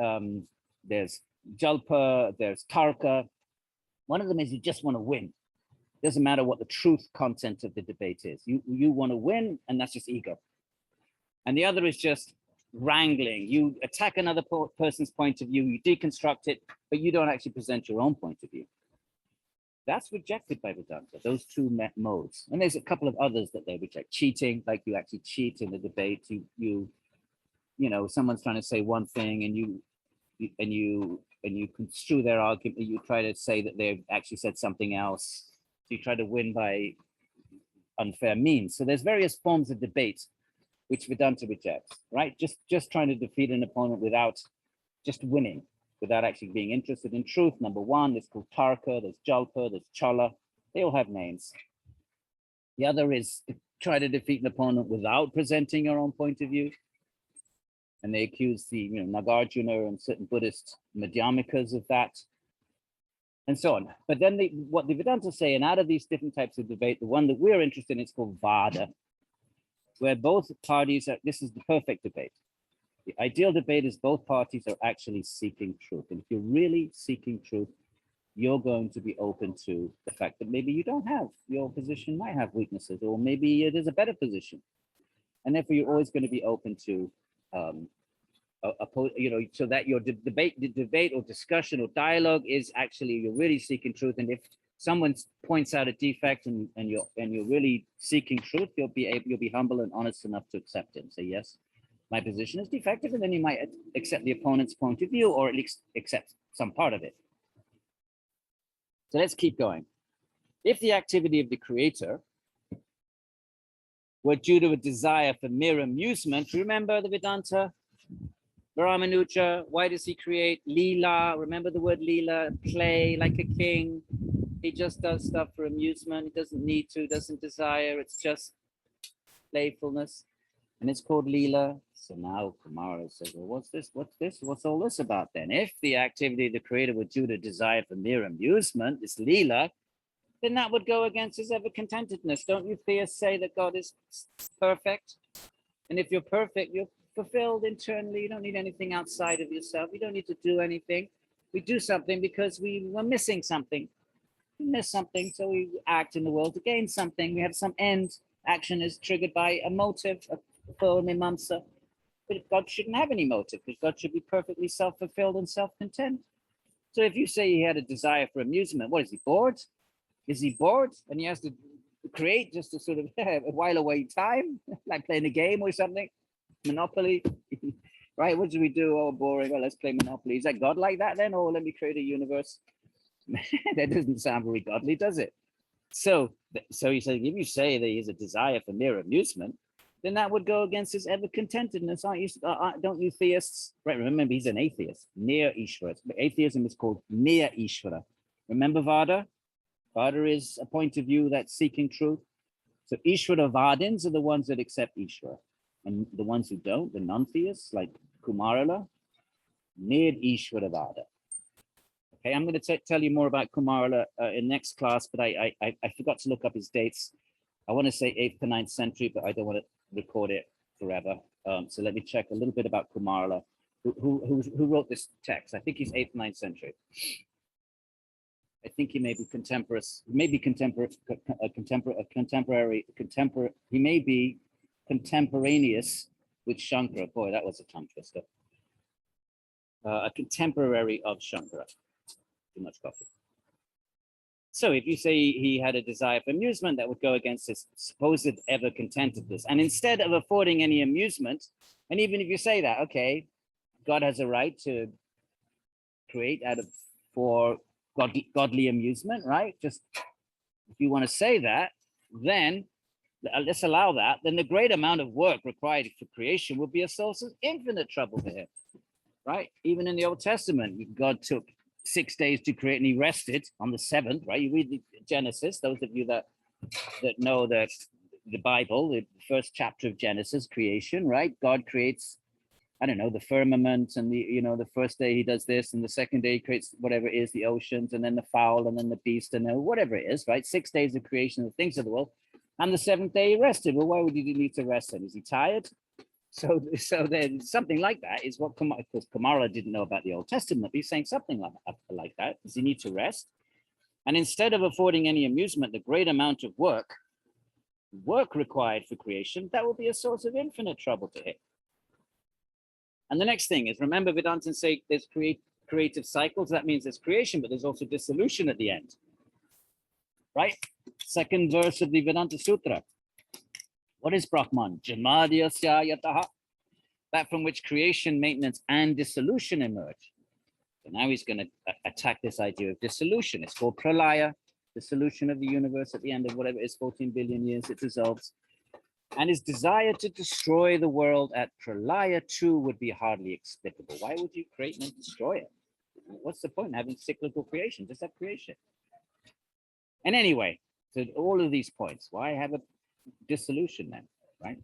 Jalpa, there's Tarka. One of them is you just want to win. Doesn't matter what the truth content of the debate is. You want to win, and that's just ego. And the other is just wrangling. You attack another person's point of view, you deconstruct it, but you don't actually present your own point of view. That's rejected by Vedanta, those 2 modes. And there's a couple of others that they reject. Cheating, like you actually cheat in the debate. Someone's trying to say one thing and you construe their argument. You try to say that they've actually said something else. So you try to win by unfair means. So there's various forms of debate which Vedanta rejects, right? Just trying to defeat an opponent without just winning, without actually being interested in truth. Number 1, there's called Tarka, there's Jalpa, there's Chala. They all have names. The other is to try to defeat an opponent without presenting your own point of view. And they accuse the Nagarjuna and certain Buddhist Madhyamikas of that, and so on. But then what the Vedantas say, and out of these different types of debate, the one that we're interested in is called Vada, where both parties are, this is the perfect debate. The ideal debate is both parties are actually seeking truth. And if you're really seeking truth, you're going to be open to the fact that maybe you don't have, your position might have weaknesses, or maybe it is a better position. And therefore you're always going to be open to, so that your debate or discussion or dialogue is actually, you're really seeking truth. And if someone points out a defect and you're really seeking truth, you'll be humble and honest enough to accept it and say, yes, my position is defective, and then you might accept the opponent's point of view, or at least accept some part of it. So let's keep going. If the activity of the creator were due to a desire for mere amusement, remember the Vedanta, Ramanuja, why does he create? Leela, remember the word Leela, play like a king. He just does stuff for amusement. He doesn't need to, doesn't desire. It's just playfulness. And it's called Leela. So now Kumara says, well, what's this? What's this? What's all this about then? If the activity of the creator were due to desire for mere amusement, this Leela, then that would go against his ever-contentedness. Don't you theists say that God is perfect? And if you're perfect, you're fulfilled internally. You don't need anything outside of yourself. You don't need to do anything. We do something because we were missing something. We miss something, so we act in the world to gain something. We have some end. Action is triggered by a motive, a Mīmāṃsā. But God shouldn't have any motive, because God should be perfectly self-fulfilled and self-content. So if you say he had a desire for amusement, what is he, bored? Is he bored and he has to create just to sort of while away time, like playing a game or something? Monopoly, right? What do we do? Oh, boring. Well, let's play Monopoly. Is that God like that then? Oh, let me create a universe. That doesn't sound very godly, does it? So he said, if you say that he has a desire for mere amusement, then that would go against his ever-contentedness. Don't you theists? Right, remember, he's an atheist, near Īśvara. Atheism is called near Īśvara. Remember Vada? Vada is a point of view that's seeking truth. So Īśvara Vadins are the ones that accept Īśvara. And the ones who don't, the non-theists, like Kumarala, near Īśvara Vada. Okay, I'm going to tell you more about Kumarala in next class, but I forgot to look up his dates. I want to say 8th to 9th century, but I don't want to record it forever. So let me check a little bit about Kumara, who wrote this text. I think he's 8th, 9th century. I think he may be contemporary, he may be contemporaneous with Shankara. Boy, that was a tongue twister. A contemporary of Shankara. Too much coffee. So if you say he had a desire for amusement, that would go against his supposed ever contentedness. And instead of affording any amusement, and even if you say that, okay, God has a right to create for godly amusement, right? Just if you want to say that, then let's allow that. Then the great amount of work required for creation would be a source of infinite trouble for him, right? Even in the Old Testament, God took 6 days to create and he rested on the 7th, right? You read the Genesis, those of you that know the Bible, the first chapter of Genesis, creation, right? God creates, I don't know, the firmament, and the first day he does this, and the second day he creates whatever it is, the oceans, and then the fowl, and then the beast, and then whatever it is, right? 6 days of creation of the things of the world, and the 7th day he rested. Well, why would he need to rest then? Is he tired? So then something like that is what, because Kumara didn't know about the Old Testament, but he's saying something like that. Does he need to rest? And instead of affording any amusement, the great amount of work required for creation, that will be a source of infinite trouble to him. And the next thing is, remember, Vedantins say there's creative cycles. That means there's creation, but there's also dissolution at the end, right? Second verse of the Vedanta Sutra. What is Brahman? Jamadhyasya yataha. That from which creation, maintenance, and dissolution emerge. So now he's going to attack this idea of dissolution. It's called pralaya, dissolution of the universe at the end of whatever it is, 14 billion years, it dissolves. And his desire to destroy the world at pralaya too would be hardly explicable. Why would you create and destroy it? What's the point in having cyclical creation? Just have creation. And anyway, so all of these points, why have a dissolution then, right?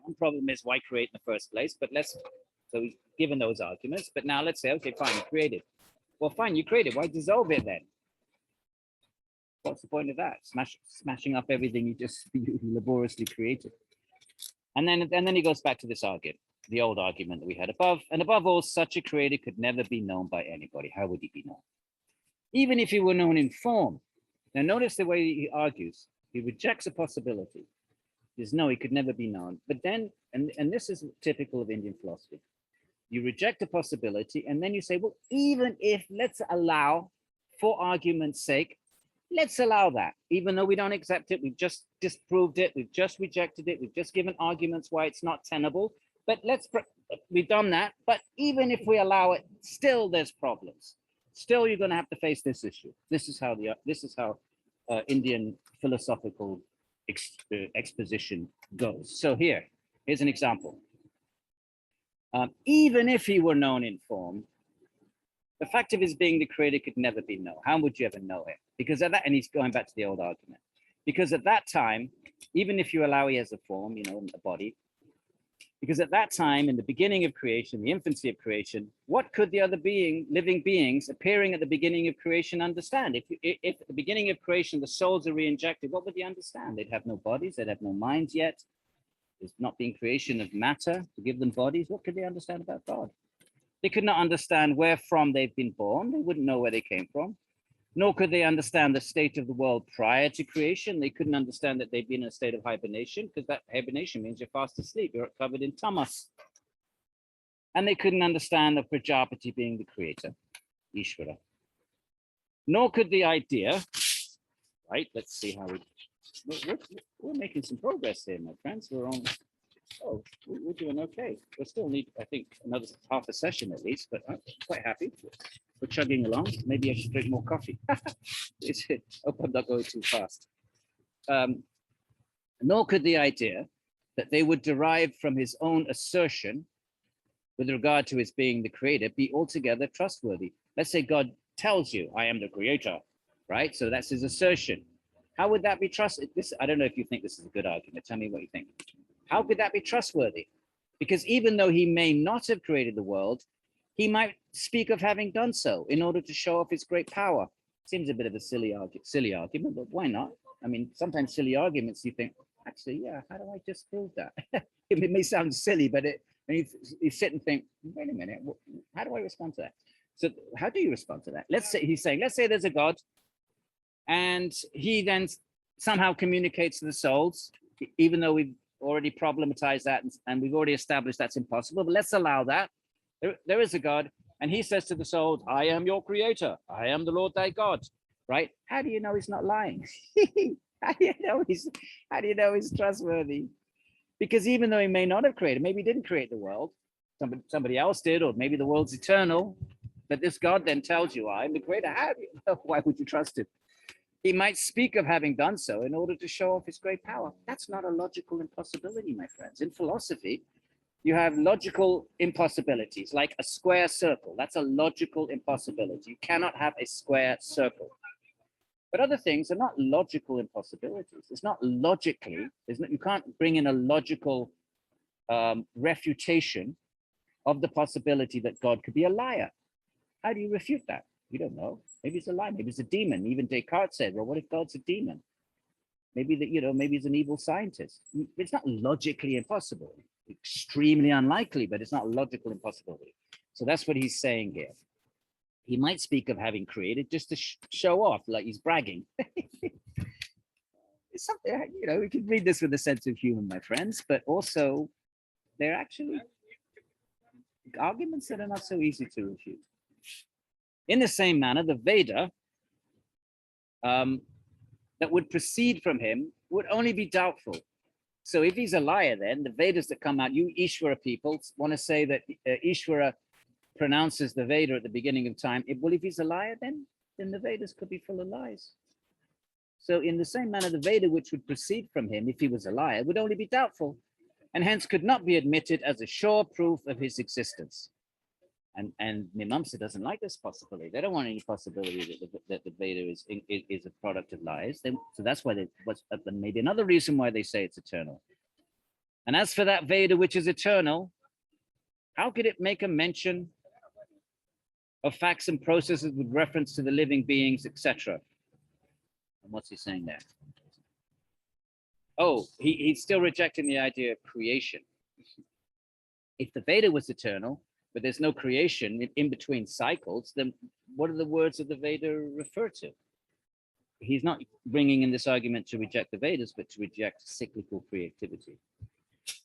One problem is why create in the first place, but so we've given those arguments, but now let's say, okay, fine, you created. Well, fine, you created, why dissolve it then? What's the point of that? Smashing up everything you laboriously created. And then he goes back to this argument, the old argument that we had above. And above all, such a creator could never be known by anybody. How would he be known? Even if he were known in form. Now notice the way he argues. He rejects a possibility. There's no, he could never be known. But then, and this is typical of Indian philosophy. You reject a possibility, and then you say, well, even if, let's allow, for argument's sake, let's allow that. Even though we don't accept it, we've just disproved it, we've just rejected it, we've just given arguments why it's not tenable. But we've done that. But even if we allow it, still there's problems. Still, you're going to have to face this issue. This is how Indian philosophical exposition goes. So here's an example. Even if he were known in form, the fact of his being the creator could never be known. How would you ever know it? Because at that, and he's going back to the old argument. Because at that time, even if you allow he has a form, a body, because at that time, in the beginning of creation, the infancy of creation, what could the other living beings appearing at the beginning of creation understand? If at the beginning of creation, the souls are re-injected, what would they understand? They'd have no bodies, they'd have no minds yet. There's not been creation of matter to give them bodies. What could they understand about God? They could not understand where from they've been born. They wouldn't know where they came from. Nor could they understand the state of the world prior to creation. They couldn't understand that they'd been in a state of hibernation, because that hibernation means you're fast asleep. You're covered in tamas. And they couldn't understand the Prajapati being the creator, Īśvara. Nor could the idea, right? Let's see how we're making some progress here, my friends. We're doing okay. We still need, I think, another half a session at least, but I'm quite happy. We're chugging along. Maybe I should drink more coffee. Hope I'm not going too fast. Nor could the idea that they would derive from his own assertion with regard to his being the creator be altogether trustworthy. Let's say God tells you, I am the creator, right? So that's his assertion. How would that be trusted? I don't know if you think this is a good argument. Tell me what you think. How could that be trustworthy? Because even though he may not have created the world, he might speak of having done so in order to show off his great power. Seems a bit of a silly argument, but why not? I mean, sometimes silly arguments, you think, actually, yeah, how do I disprove that? It may sound silly, but and you sit and think, wait a minute, how do I respond to that? So how do you respond to that? Let's say, he's saying, let's say there's a God, and he then somehow communicates to the souls, even though we've already problematized that and we've already established that's impossible, but let's allow that. There is a God, and he says to the souls, I am your creator. I am the Lord thy God, right? How do you know he's not lying? How do you know he's trustworthy? Because even though he may not have created, maybe he didn't create the world, somebody else did, or maybe the world's eternal, but this God then tells you, I'm the creator. How do you know? Why would you trust him? He might speak of having done so in order to show off his great power. That's not a logical impossibility, my friends. In philosophy, you have logical impossibilities, like a square circle. That's a logical impossibility. You cannot have a square circle. But other things are not logical impossibilities. It's not logically, you can't bring in a logical refutation of the possibility that God could be a liar. How do you refute that? You don't know. Maybe it's a lie. Maybe it's a demon. Even Descartes said, well, what if God's a demon? Maybe that, maybe he's an evil scientist. It's not logically impossible. Extremely unlikely, but it's not logical impossibility. So that's what he's saying here. He might speak of having created just to show off, like he's bragging. It's something, we can read this with a sense of humor, my friends, but also they're actually arguments that are not so easy to refute. In the same manner, the Veda that would proceed from him would only be doubtful. So if he's a liar, then the Vedas that come out, you Īśvara people want to say that Īśvara pronounces the Veda at the beginning of time. Well, if he's a liar, then the Vedas could be full of lies. So in the same manner, the Veda which would proceed from him, if he was a liar, would only be doubtful, and hence could not be admitted as a sure proof of his existence. And Mīmāṃsā doesn't like this possibility. They don't want any possibility that the Veda is a product of lies. So that's why they maybe another reason why they say it's eternal. And as for that Veda which is eternal, how could it make a mention of facts and processes with reference to the living beings, etc.? And what's he saying there? Oh, he's still rejecting the idea of creation. If the Veda was eternal, but there's no creation in between cycles, then what do the words of the Veda refer to? He's not bringing in this argument to reject the Vedas, but to reject cyclical creativity.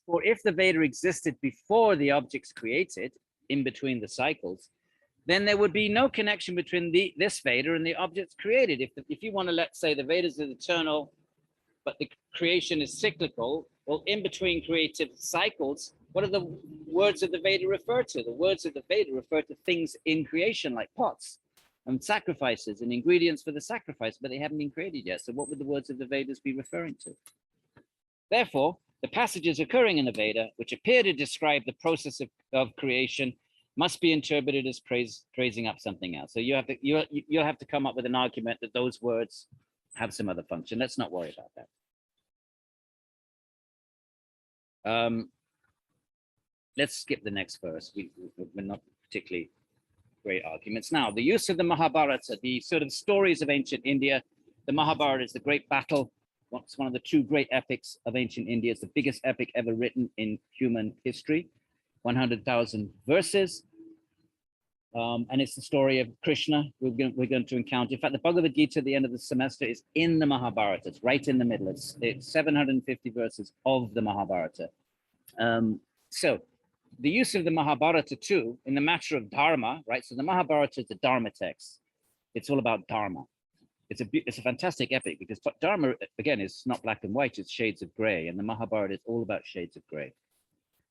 For if the Veda existed before the objects created, in between the cycles, then there would be no connection between this Veda and the objects created. If you want to, let's say the Vedas is eternal, but the creation is cyclical, well, in between creative cycles, what do the words of the Veda refer to? The words of the Veda refer to things in creation, like pots and sacrifices and ingredients for the sacrifice, but they haven't been created yet. So what would the words of the Vedas be referring to? Therefore, the passages occurring in the Veda, which appear to describe the process of creation, must be interpreted as praising up something else. So you'll have to come up with an argument that those words have some other function. Let's not worry about that. Let's skip the next verse. We're not particularly great arguments. Now, the use of the Mahabharata, the sort of stories of ancient India. The Mahabharata is the great battle. It's one of the two great epics of ancient India. It's the biggest epic ever written in human history. 100,000 verses. And it's the story of Krishna we're going to encounter. In fact, the Bhagavad Gita at the end of the semester is in the Mahabharata. It's right in the middle. It's 750 verses of the Mahabharata. So the use of the Mahabharata too in the matter of Dharma, right? So the Mahabharata is the Dharma text. It's all about Dharma. It's a fantastic epic because Dharma, again, is not black and white, it's shades of gray. And the Mahabharata is all about shades of gray.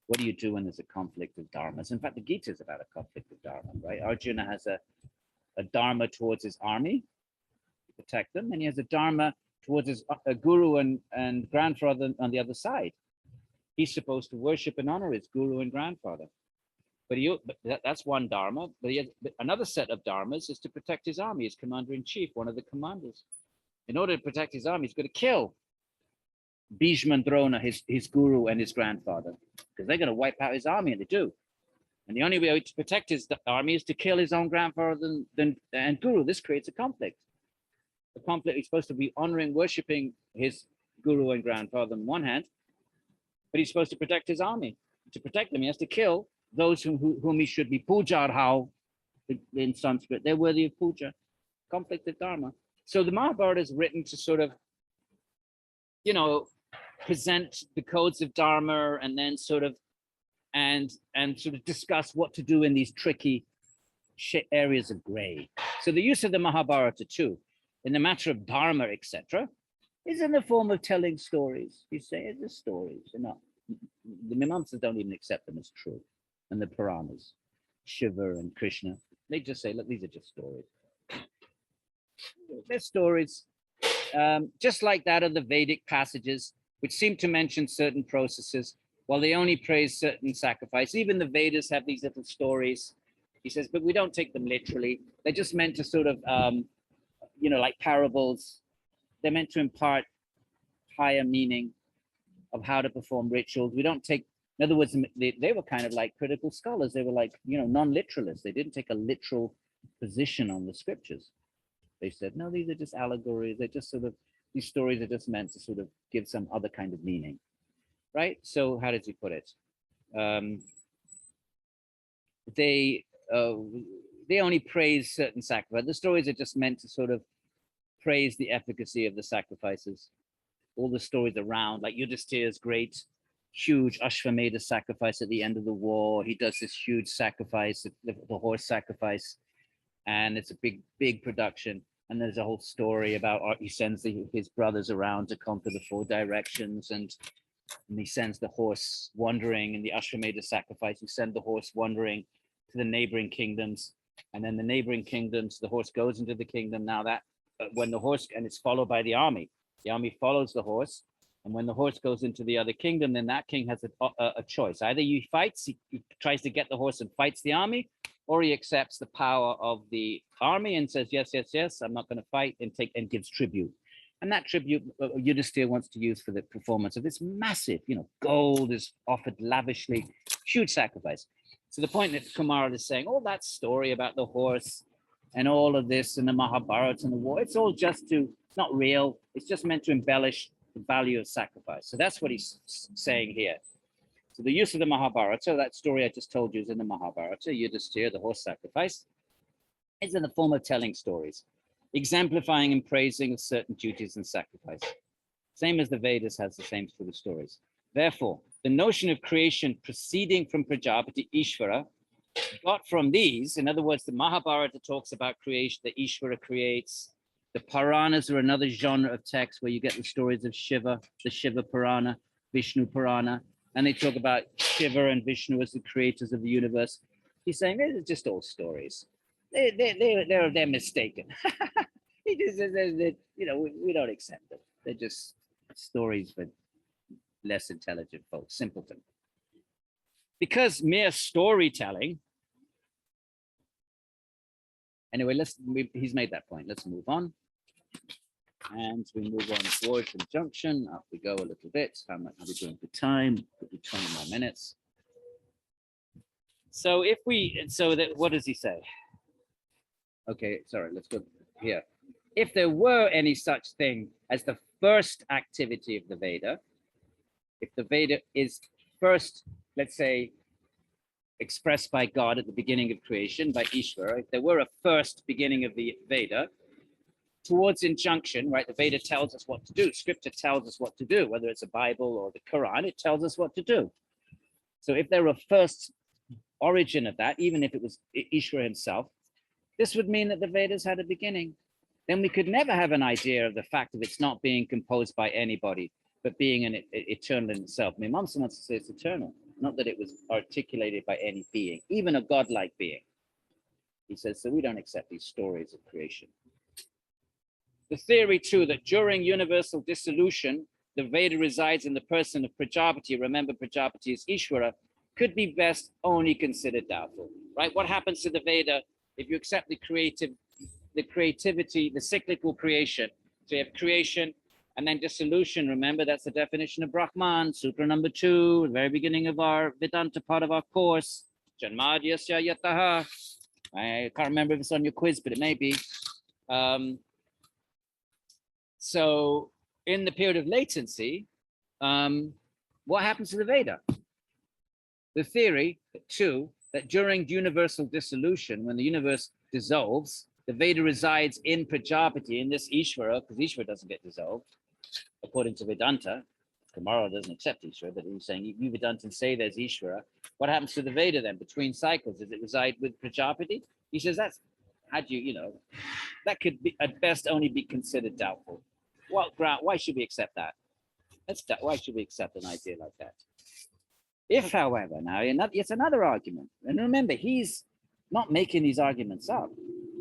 What do you do when there's a conflict of dharmas? In fact, the Gita is about a conflict of dharma, right? Arjuna has a dharma towards his army to protect them, and he has a dharma towards his guru and grandfather on the other side. He's supposed to worship and honor his guru and grandfather. But that's one dharma. But another set of dharmas is to protect his army, his commander-in-chief, one of the commanders. In order to protect his army, he's going to kill Bhishma and Drona, his guru and his grandfather, because they're going to wipe out his army, and they do. And the only way to protect his army is to kill his own grandfather and guru. This creates a conflict. The conflict, he's supposed to be honoring, worshipping his guru and grandfather on one hand, but he's supposed to protect his army. To protect them, he has to kill those whom he should be pujarhau in Sanskrit. They're worthy of puja. Conflict of dharma. So the Mahabharata is written to sort of, you know, present the codes of dharma and then sort of and sort of discuss what to do in these tricky areas of gray. So the use of the Mahabharata too, in the matter of dharma, etc., is in the form of telling stories. You say it's just stories, you know. The Mīmāṃsās don't even accept them as true, and the Puranas, Shiva and Krishna, they just say, look, these are just stories. They're stories, just like that of the Vedic passages, which seem to mention certain processes, while they only praise certain sacrifice. Even the Vedas have these little stories. He says, but we don't take them literally. They're just meant to sort of, you know, like parables. They're meant to impart higher meaning of how to perform rituals. We don't take, in other words, they were kind of like critical scholars. They were like, you know, non-literalists. They didn't take a literal position on the scriptures. They said, no, these are just allegories. They're just sort of, these stories are just meant to sort of give some other kind of meaning, right? So how does he put it? They only praise certain sacrifices. The stories are just meant to sort of praise the efficacy of the sacrifices. All the stories around, like Yudhishthira's great, huge Ashvamedha sacrifice at the end of the war. He does this huge sacrifice, the horse sacrifice, and it's a big production. And there's a whole story about he sends his brothers around to conquer the 4 directions, and he sends the horse wandering in the Ashvamedha sacrifice. He sends the horse wandering to the neighboring kingdoms, and then the neighboring kingdoms, the horse goes into the kingdom. Now that when the horse, and it's followed by the army follows the horse, and when the horse goes into the other kingdom, then that king has a choice. Either he fights, he tries to get the horse and fights the army, or he accepts the power of the army and says, yes, I'm not going to fight, and gives tribute. And that tribute Yudhishthira wants to use for the performance of this massive, you know, gold is offered lavishly, huge sacrifice. So the point that Kumar is saying, all that story about the horse and all of this and the Mahabharata and the war, it's all just to, it's not real. It's just meant to embellish the value of sacrifice. So that's what he's saying here. So the use of the Mahabharata, that story I just told you is in the Mahabharata, Yudhishthira, the horse sacrifice, is in the form of telling stories, exemplifying and praising of certain duties and sacrifice. Same as the Vedas has the same sort of stories. Therefore, the notion of creation proceeding from Prajapati Īśvara got from these, in other words, the Mahabharata talks about creation, the Īśvara creates. The Puranas are another genre of text where you get the stories of Shiva, the Shiva Purana, Vishnu Purana, and they talk about Shiva and Vishnu as the creators of the universe. He's saying they're just all stories. They're mistaken. He just says that, you know, we don't accept them. They're just stories for less intelligent folks, simpleton. Because mere storytelling. Anyway, he's made that point. Let's move on. And we move on towards conjunction. Up we go a little bit. How much are we doing for time? Could be 20 more minutes. So what does he say? Okay, sorry, let's go here. If there were any such thing as the first activity of the Veda, if the Veda is first, let's say, expressed by God at the beginning of creation, by Īśvara, if there were a first beginning of the Veda, towards injunction, right? The Veda tells us what to do. Scripture tells us what to do, whether it's a Bible or the Quran, it tells us what to do. So if there were a first origin of that, even if it was Īśvara himself, this would mean that the Vedas had a beginning. Then we could never have an idea of the fact of it's not being composed by anybody, but being an eternal in itself. Mīmāṃsā wants to say it's eternal, not that it was articulated by any being, even a godlike being. He says, so we don't accept these stories of creation. The theory too, that during universal dissolution, the Veda resides in the person of Prajapati, remember Prajapati is Īśvara, could be best only considered doubtful, right? What happens to the Veda if you accept the creativity, the cyclical creation? So you have creation and then dissolution. Remember, that's the definition of Brahman, Sutra number 2, the very beginning of our Vedanta part of our course. Janmadyasya yataha. I can't remember if it's on your quiz, but it may be. So in the period of latency, what happens to the Veda? The theory, too, that during universal dissolution, when the universe dissolves, the Veda resides in Prajapati, in this Īśvara, because Īśvara doesn't get dissolved, according to Vedanta. Kumara doesn't accept Īśvara, but he's saying, you Vedantins say there's Īśvara. What happens to the Veda then, between cycles? Does it reside with Prajapati? He says, that's, how do you know, that could be, at best, only be considered doubtful. What ground, why should we accept that? Why should we accept an idea like that? If, however, now it's another argument, and remember, he's not making these arguments up.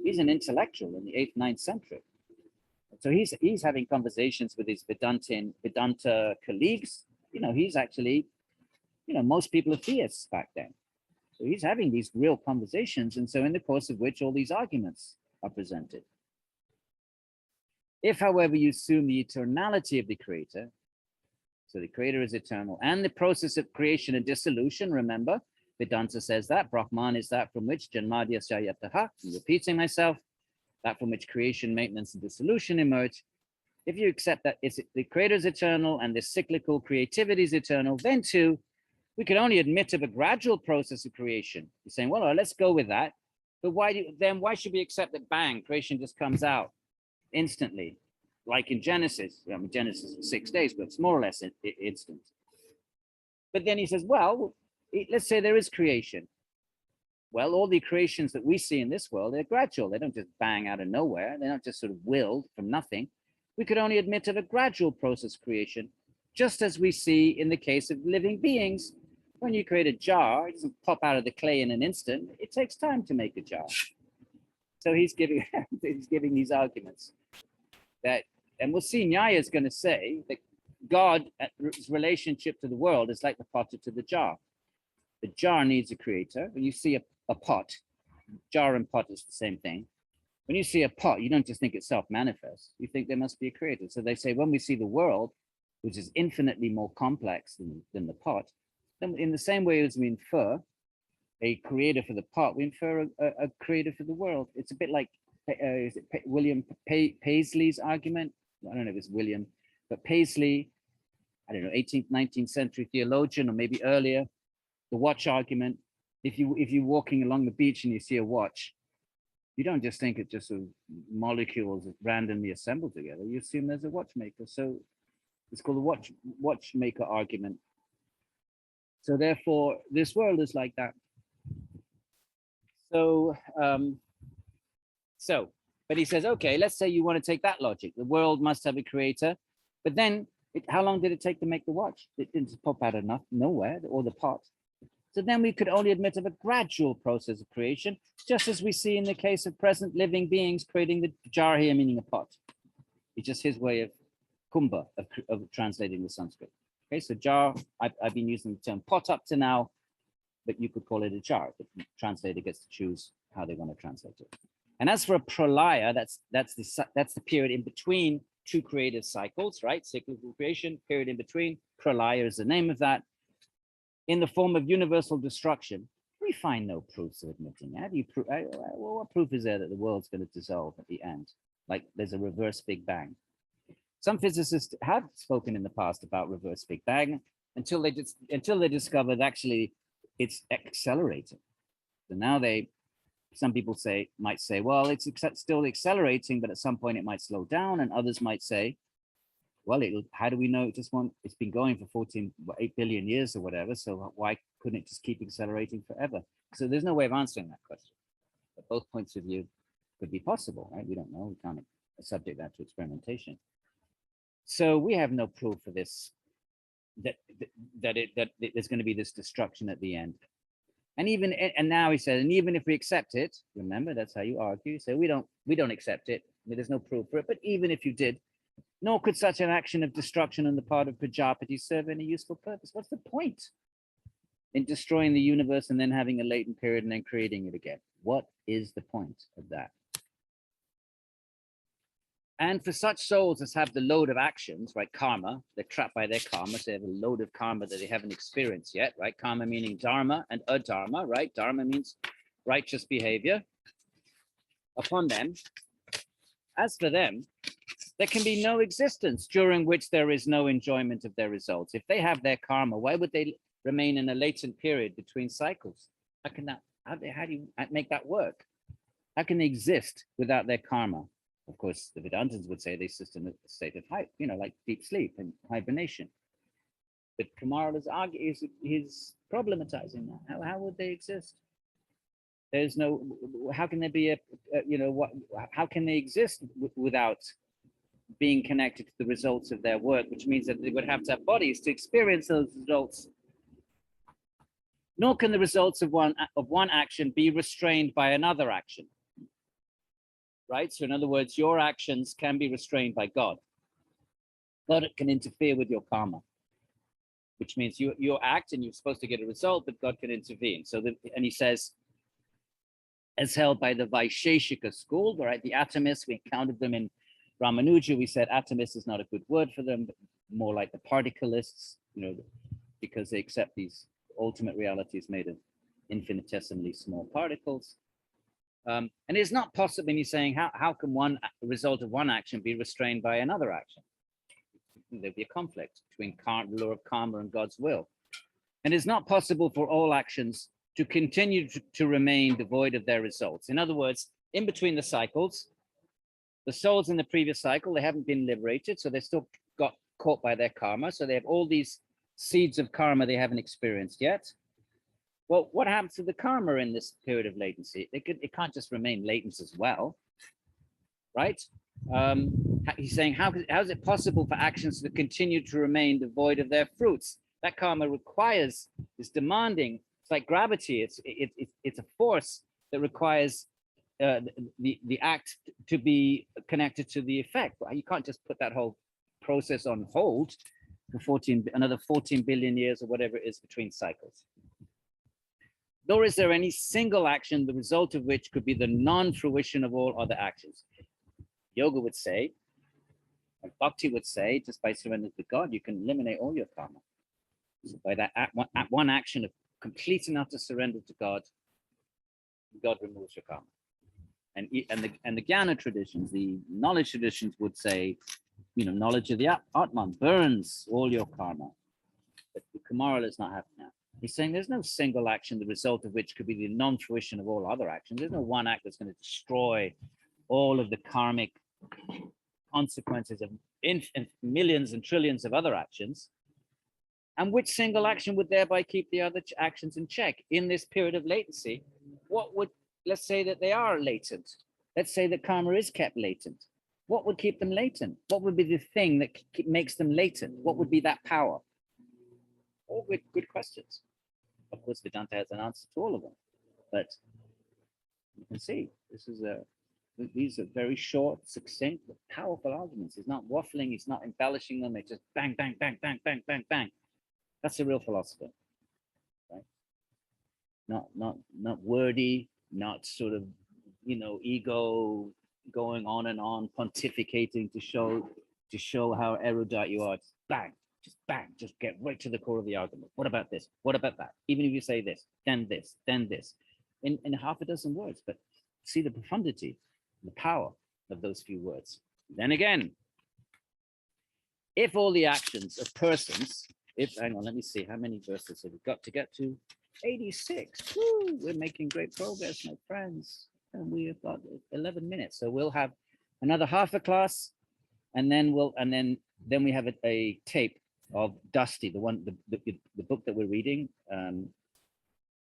He's an intellectual in the 8th, 9th century. So he's having conversations with his Vedanta colleagues. You know, he's actually, you know, most people are theists back then. So he's having these real conversations, and so in the course of which all these arguments are presented. If, however, you assume the eternality of the creator, so the creator is eternal, and the process of creation and dissolution, remember, Vedanta says that Brahman is that from which Janmadya Sayataha, I'm repeating myself, that from which creation, maintenance, and dissolution emerge. If you accept that the creator is eternal and the cyclical creativity is eternal, then too, we can only admit of a gradual process of creation. You're saying, well, let's go with that. But why should we accept that bang, creation just comes out instantly? Like in Genesis, I mean, Genesis is 6 days, but it's more or less instant. But then he says, well, let's say there is creation. Well, all the creations that we see in this world, they're gradual. They don't just bang out of nowhere. They're not just sort of willed from nothing. We could only admit of a gradual process of creation, just as we see in the case of living beings. When you create a jar, it doesn't pop out of the clay in an instant. It takes time to make a jar. So he's giving these arguments that, and we'll see Nyaya is going to say that God's relationship to the world is like the potter to the jar. The jar needs a creator. When you see a pot, jar and pot is the same thing. When you see a pot, you don't just think it's self-manifest. You think there must be a creator. So they say when we see the world, which is infinitely more complex than the pot, then in the same way as we infer a creator for the pot, we infer a creator for the world. It's a bit like William Paisley's argument. I don't know if it's William, but Paisley, I don't know, 18th, 19th century theologian, or maybe earlier, the watch argument. If you're walking along the beach and you see a watch, you don't just think it's just sort of molecules randomly assembled together. You assume there's a watchmaker. So it's called the watchmaker argument. So therefore, this world is like that. So, but he says, okay, let's say you want to take that logic. The world must have a creator, but then how long did it take to make the watch? It didn't just pop out of nowhere, or the pot. So then we could only admit of a gradual process of creation, just as we see in the case of present living beings creating the jar here, meaning a pot. It's just his way of kumbha, of translating the Sanskrit. Okay, so jar, I've been using the term pot up to now, but you could call it a jar. The translator gets to choose how they want to translate it. And as for a pralaya, that's the period in between two creative cycles, right? Cyclical creation, period in between. Pralaya is the name of that. In the form of universal destruction, we find no proofs of admitting. How do you prove? Well, what proof is there that the world's going to dissolve at the end? Like there's a reverse Big Bang. Some physicists have spoken in the past about reverse Big Bang until they discovered actually it's accelerating. So now some people might say, well, it's still accelerating, but at some point it might slow down, and others might say, well, how do we know it's been going for 8 billion years or whatever, so why couldn't it just keep accelerating forever? So there's no way of answering that question. But both points of view could be possible, right? We don't know, we can't subject that to experimentation. So we have no proof for this, that there's going to be this destruction at the end. And now he said, and even if we accept it, remember, that's how you argue. So we don't accept it. There's no proof for it. But even if you did, nor could such an action of destruction on the part of Prajapati serve any useful purpose. What's the point in destroying the universe and then having a latent period and then creating it again? What is the point of that? And for such souls as have the load of actions, right, karma, they're trapped by their karma, so they have a load of karma that they haven't experienced yet, right? Karma meaning dharma and adharma, right? Dharma means righteous behavior upon them. As for them, There can be no existence during which there is no enjoyment of their results. If they have their karma, why would they remain in a latent period between cycles? How can that, how do you make that work? How can they exist without their karma? Of course, the Vedantins would say they exist in a state of like deep sleep and hibernation. But Kumara is problematizing that. How would they exist? There's no, how can there be how can they exist without being connected to the results of their work, which means that they would have to have bodies to experience those results. Nor can the results of one action be restrained by another action. Right? So in other words, your actions can be restrained by God. God can interfere with your karma, which means you act and you're supposed to get a result, but God can intervene. So and he says, as held by the Vaisheshika school, right? The atomists, we encountered them in Ramanuja. We said atomist is not a good word for them, but more like the particleists, because they accept these ultimate realities made of infinitesimally small particles. And it's not possible, and he's saying, how can one result of one action be restrained by another action? There'd be a conflict between the law of karma and God's will. And it's not possible for all actions to continue to remain devoid of their results. In other words, in between the cycles, the souls in the previous cycle, they haven't been liberated, so they still got caught by their karma. So they have all these seeds of karma they haven't experienced yet. Well, what happens to the karma in this period of latency? It can't just remain latent as well, right? He's saying, how is it possible for actions to continue to remain devoid of their fruits? That karma is demanding. It's like gravity. It's a force that requires the act to be connected to the effect. You can't just put that whole process on hold for another 14 billion years or whatever it is between cycles. Nor is there any single action, the result of which could be the non-fruition of all other actions. Yoga would say, and Bhakti would say, just by surrender to God, you can eliminate all your karma. So by that one action of complete and utter surrender to God, God removes your karma. And the Jnana traditions, the knowledge traditions would say, knowledge of the Atman burns all your karma. But the Kumara does not have that. He's saying there's no single action, the result of which could be the non-fruition of all other actions. There's no one act that's going to destroy all of the karmic consequences of millions and trillions of other actions. And which single action would thereby keep the other actions in check in this period of latency? Let's say that they are latent. Let's say that karma is kept latent. What would keep them latent? What would be the thing that makes them latent? What would be that power? All good questions. Of course, Vedanta has an answer to all of them, but you can see these are very short, succinct, but powerful arguments. He's not waffling. He's not embellishing them. It's just bang, bang, bang, bang, bang, bang, bang. That's a real philosopher, right? Not wordy, not sort of ego going on and on, pontificating to show how erudite you are. Just bang, just get right to the core of the argument. What about this? What about that? Even if you say this, then this, then this, in half a dozen words, but see the profundity, the power of those few words. Then again, if all the actions of persons, hang on, let me see, how many verses have we got to get to? 86. Woo, we're making great progress, my friends. And we have got 11 minutes. So we'll have another half a class, and then we have a tape of Dusty, the book that we're reading,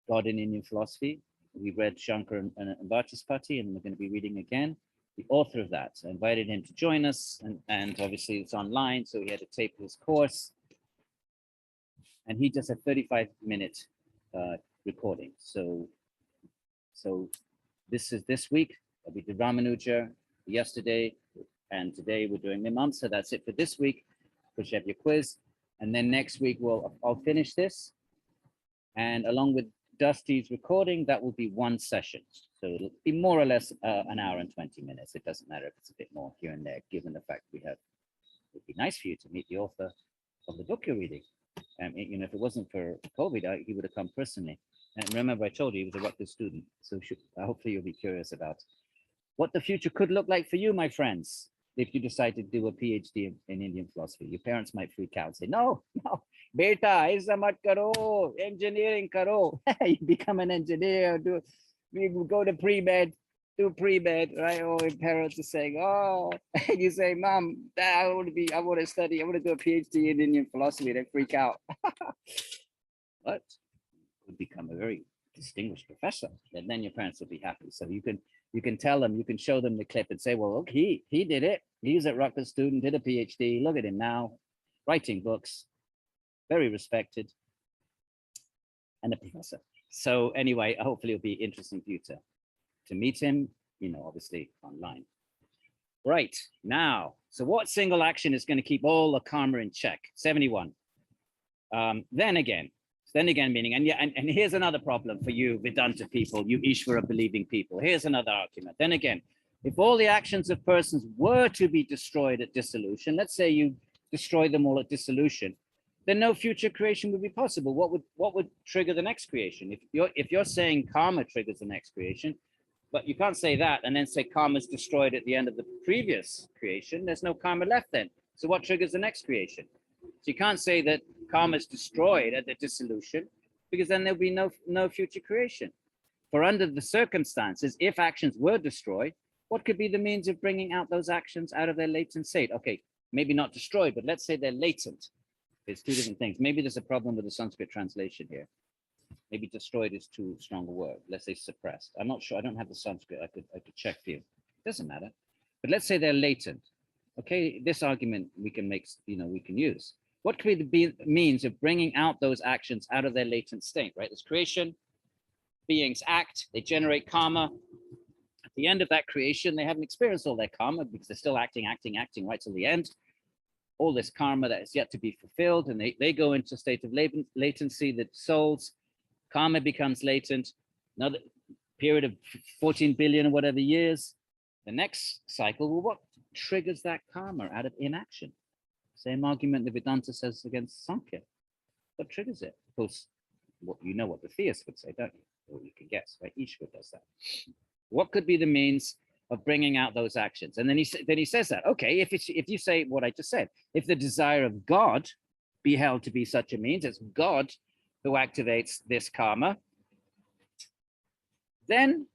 God in Indian Philosophy. We read Shankar and Vachaspati, and we're going to be reading again. The author of that, so I invited him to join us, and obviously it's online, so he had to tape his course. And he just had 35-minute recording. So this week, we did Ramanuja yesterday, and today we're doing Mīmāṃsā. That's it for this week, because you have your quiz. And then next week, I'll finish this. And along with Dusty's recording, that will be one session. So it'll be more or less an hour and 20 minutes. It doesn't matter if it's a bit more here and there, given the fact it'd be nice for you to meet the author of the book you're reading. If it wasn't for COVID, he would have come personally. And remember, I told you he was a Rutgers student. So hopefully you'll be curious about what the future could look like for you, my friends. if you decide to do a PhD in Indian philosophy, your parents might freak out and say, no, beta, aisa mat karo, engineering karo. You become an engineer, go to pre-med, do pre-med, right? Or your parents are saying, oh, and you say, Mom, Dad, I want to study, I want to do a PhD in Indian philosophy. They freak out. But you become a very distinguished professor, and then your parents will be happy. So you can tell them, you can show them the clip and say, well, look, he did it. He's a Rutgers student, did a PhD. Look at him now, writing books, very respected, and a professor. So anyway, hopefully it'll be interesting for you to meet him, obviously online. Right now, so what single action is going to keep all the karma in check? 71. Then again meaning, and here's another problem for you Vedanta people, you Īśvara believing people. Here's another argument. Then again, if all the actions of persons were to be destroyed at dissolution, let's say you destroy them all at dissolution, then no future creation would be possible. What would trigger the next creation? If you're saying karma triggers the next creation, but you can't say that and then say karma is destroyed at the end of the previous creation, there's no karma left then. So what triggers the next creation? So you can't say that karma is destroyed at the dissolution, because then there'll be no future creation. For under the circumstances, if actions were destroyed, what could be the means of bringing out those actions out of their latent state? Okay, maybe not destroyed, but let's say they're latent. It's two different things. Maybe there's a problem with the Sanskrit translation here. Maybe destroyed is too strong a word. Let's say suppressed. I'm not sure. I don't have the Sanskrit. I could check for you. Doesn't matter. But let's say they're latent. Okay, this argument we can make, we can use. What could be the means of bringing out those actions out of their latent state, right? There's creation, beings act, they generate karma. At the end of that creation, they haven't experienced all their karma because they're still acting right till the end. All this karma that is yet to be fulfilled, and they go into a state of latency, that souls, karma becomes latent, another period of 14 billion or whatever years. The next cycle, well, what triggers that karma out of inaction? Same argument the Vedanta says against Sankhya. What triggers it? Of course, what the theist would say, don't you? Or you can guess, right? Īśvara does that. What could be the means of bringing out those actions? And then he says that, okay, if you say what I just said, if the desire of God be held to be such a means, it's God who activates this karma, then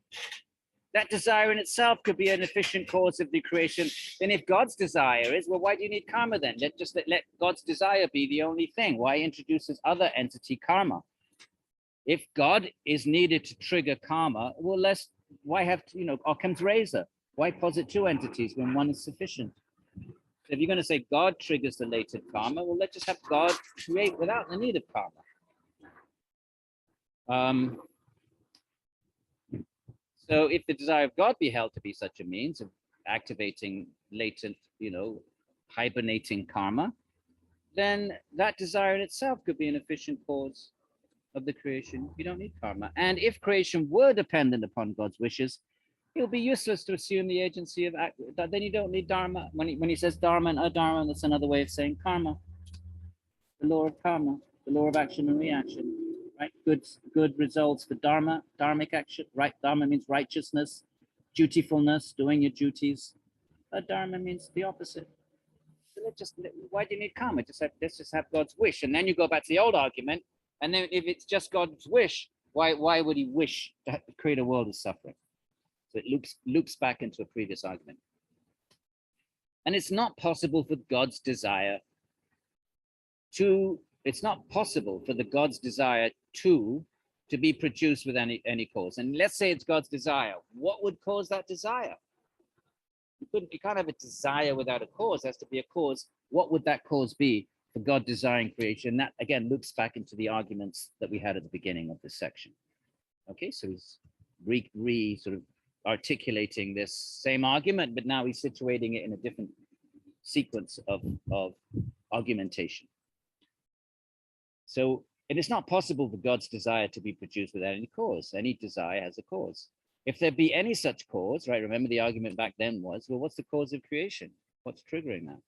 that desire in itself could be an efficient cause of the creation. Then if God's desire is, well, why do you need karma then? Let God's desire be the only thing. Why introduce this other entity, karma? If God is needed to trigger karma, well, why have, Occam's razor? Why posit two entities when one is sufficient? So if you're going to say God triggers the latent karma, well, let's just have God create without the need of karma. So if the desire of God be held to be such a means of activating latent, hibernating karma, then that desire in itself could be an efficient cause of the creation. You don't need karma. And if creation were dependent upon God's wishes, it will be useless to assume the agency of act. Then you don't need dharma. When he says dharma and adharma, that's another way of saying karma. The law of karma, the law of action and reaction. Right? Good results for dharma, dharmic action. Right? Dharma means righteousness, dutifulness, doing your duties. Adharma means the opposite. So why do you need karma? Let's just have God's wish. And then you go back to the old argument. And then if it's just God's wish, why would he wish to create a world of suffering? So it loops back into a previous argument. And it's not possible for God's desire to be produced with any cause. And let's say it's God's desire. What would cause that desire? You can't have a desire without a cause. There has to be a cause. What would that cause be for God desiring creation? That again loops back into the arguments that we had at the beginning of this section. Okay, so he's sort of articulating this same argument, but now he's situating it in a different sequence of argumentation. So it is not possible for God's desire to be produced without any cause. Any desire has a cause. If there be any such cause, right? Remember the argument back then was, well, what's the cause of creation? What's triggering that?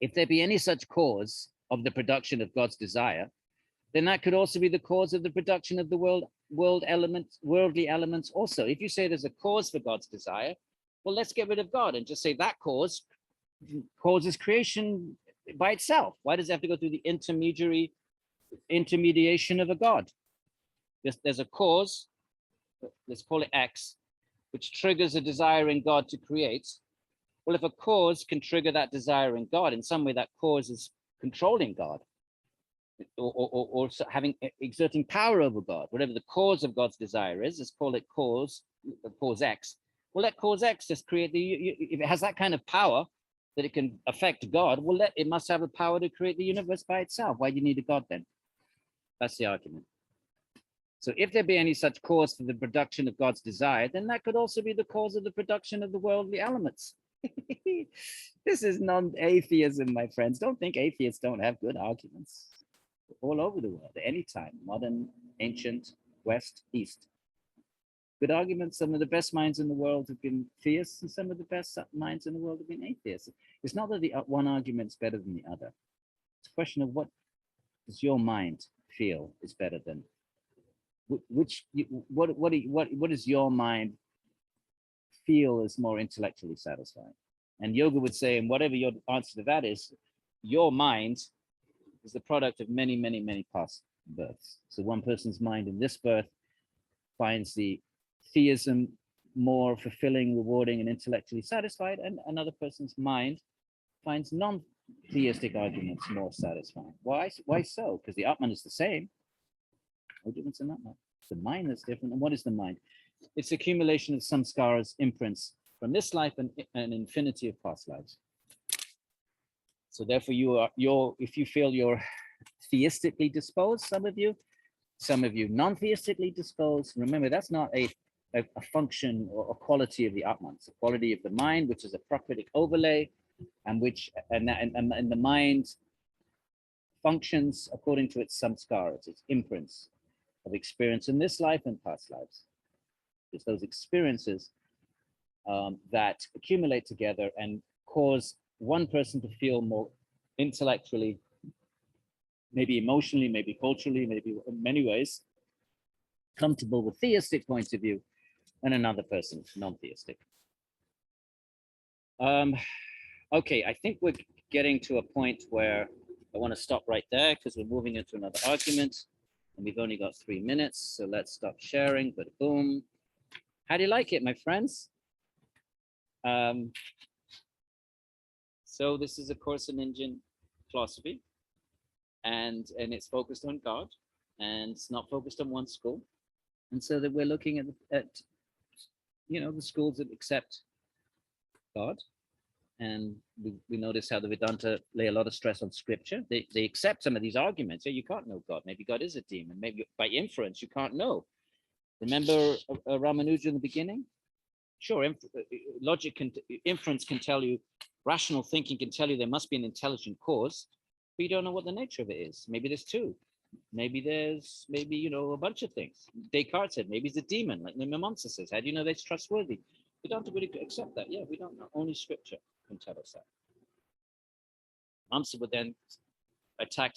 If there be any such cause of the production of God's desire, then that could also be the cause of the production of the worldly elements also. If you say there's a cause for God's desire, Well, let's get rid of God and just say that cause causes creation by itself. Why does it have to go through the intermediation of a God? There's a cause, let's call it X, which triggers a desire in God to create. Well, if a cause can trigger that desire in God, in some way that cause is controlling God, or exerting power over God. Whatever the cause of God's desire is, let's call it cause X. Well, let cause X just create if it has that kind of power that it can affect God, well, it must have the power to create the universe by itself. Why do you need a God then? That's the argument. So if there be any such cause for the production of God's desire, then that could also be the cause of the production of the worldly elements. This is non-atheism, my friends. Don't think atheists don't have good arguments. All over the world, at any time, modern, ancient, West, East. Good arguments. Some of the best minds in the world have been theists, and some of the best minds in the world have been atheists. It's not that the one argument's better than the other. It's a question of what does your mind feel is better than what does your mind feel is more intellectually satisfying? And yoga would say, and whatever your answer to that is, your mind is the product of many, many, many past births. So one person's mind in this birth finds the theism more fulfilling, rewarding, and intellectually satisfied, and another person's mind finds non-theistic arguments more satisfying. Why so? Because the Atman is the same. No difference in that one. It's the mind that's different. And what is the mind? It's accumulation of samskaras, imprints from this life and an infinity of past lives. So therefore, if you feel you're theistically disposed, some of you non-theistically disposed, remember that's not a function or a quality of the Atman. It's a quality of the mind, which is a prakritic overlay, and the mind functions according to its samskaras, its imprints of experience in this life and past lives. It's those experiences that accumulate together and cause one person to feel more intellectually, maybe emotionally, maybe culturally, maybe in many ways, comfortable with theistic points of view, and another person non-theistic. Okay, I think we're getting to a point where I want to stop right there because we're moving into another argument and we've only got 3 minutes. So let's stop sharing, but boom. How do you like it, my friends? So this is a course in Indian philosophy, and it's focused on God, and it's not focused on one school. And so that we're looking at the schools that accept God, and we notice how the Vedanta lay a lot of stress on scripture. They accept some of these arguments. Yeah, you can't know God. Maybe God is a demon. Maybe by inference you can't know. Remember Ramanuja in the beginning? Sure, inference can tell you, rational thinking can tell you there must be an intelligent cause, but you don't know what the nature of it is. Maybe there's two. Maybe there's a bunch of things. Descartes said maybe it's a demon, like Mīmāṃsā says. How do you know that's trustworthy? We don't really accept that. Yeah, we don't know. Only scripture can tell us that. Mīmāṃsā would then attack.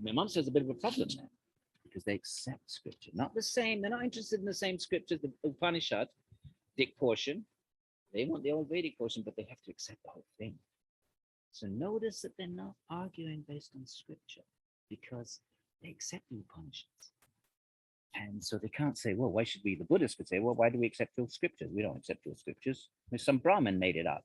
Mīmāṃsā is a bit of a problem there because they accept scripture, not the same. They're not interested in the same scripture, the Upanishad portion. They want the old Vedic portion, but they have to accept the whole thing. So notice that they're not arguing based on scripture because they accept the Upanishads. And so they can't say, well, why should we? The Buddhists could say, well, why do we accept all scriptures? We don't accept all scriptures. Some Brahmin made it up,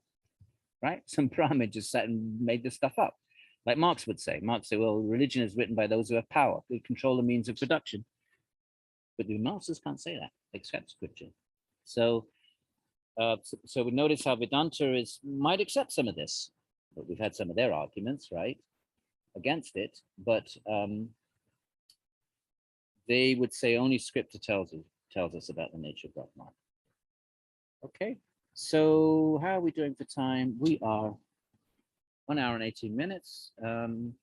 right? Some Brahmin just sat and made this stuff up. Like Marx would say. Marx said, well, religion is written by those who have power, who control the means of production. But the Marxists can't say that, they accept scripture. So we notice how Vedanta might accept some of this, but we've had some of their arguments, right, against it. But they would say only scripture tells us about the nature of Brahman. Okay, so how are we doing for time? We are 1 hour and 18 minutes, and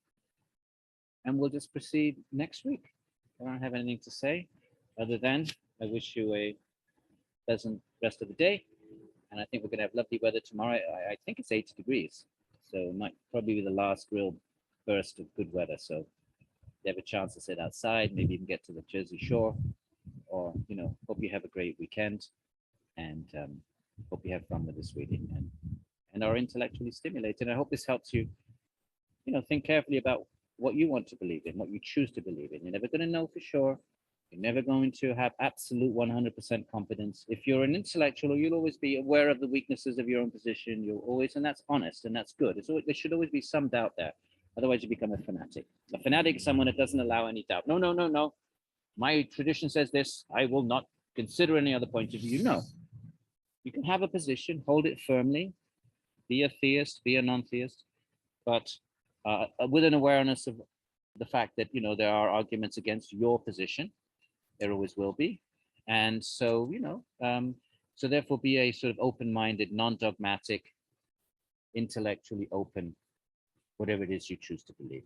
we'll just proceed next week. I don't have anything to say other than I wish you a pleasant rest of the day. And I think we're going to have lovely weather tomorrow. I think it's 80 degrees. So it might probably be the last real burst of good weather. So if you have a chance to sit outside, maybe even get to the Jersey Shore, or, hope you have a great weekend. And Hope you have fun with this reading and are intellectually stimulated. I hope this helps you, think carefully about what you want to believe in, what you choose to believe in. You're never going to know for sure. You're never going to have absolute 100% confidence. If you're an intellectual, you'll always be aware of the weaknesses of your own position. You'll always, and that's honest and that's good. There should always be some doubt there. Otherwise, you become a fanatic. A fanatic is someone that doesn't allow any doubt. No, no, no, no. My tradition says this. I will not consider any other point of view. No. You can have a position, hold it firmly, be a theist, be a non-theist, but with an awareness of the fact that, there are arguments against your position. There always will be. And so, so therefore be a sort of open-minded, non-dogmatic, intellectually open, whatever it is you choose to believe.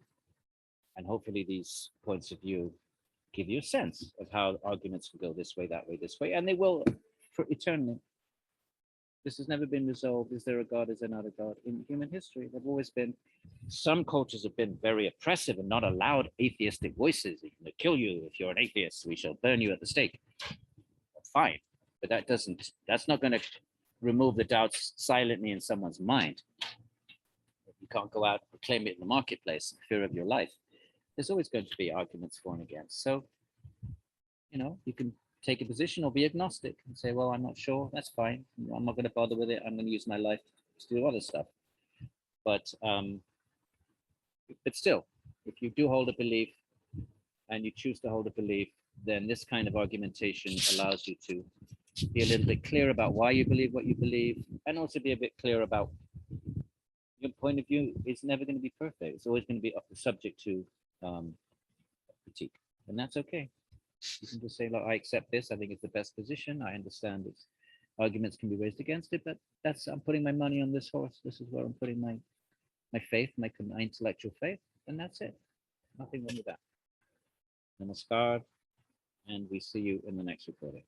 And hopefully these points of view give you a sense of how arguments can go this way, that way, this way, and they will for eternally. This has never been resolved. Is there a God? Is there not a God? In human history, there've always been. Some cultures have been very oppressive and not allowed atheistic voices. They're going to kill you if you're an atheist. We shall burn you at the stake. Fine, but that's not going to remove the doubts silently in someone's mind. You can't go out and proclaim it in the marketplace in fear of your life. There's always going to be arguments for and against. So, you can take a position or be agnostic and say, well, I'm not sure. That's fine. I'm not going to bother with it. I'm going to use my life to do other stuff. But still, if you do hold a belief and you choose to hold a belief, then this kind of argumentation allows you to be a little bit clear about why you believe what you believe, and also be a bit clear about your point of view is never going to be perfect. It's always going to be subject to critique, and that's okay. You can just say, look, I accept this. I think it's the best position. I understand its arguments can be raised against it, but I'm putting my money on this horse. This is where I'm putting my faith, my intellectual faith, and that's it. Nothing wrong with that. Namaskar, and we see you in the next recording.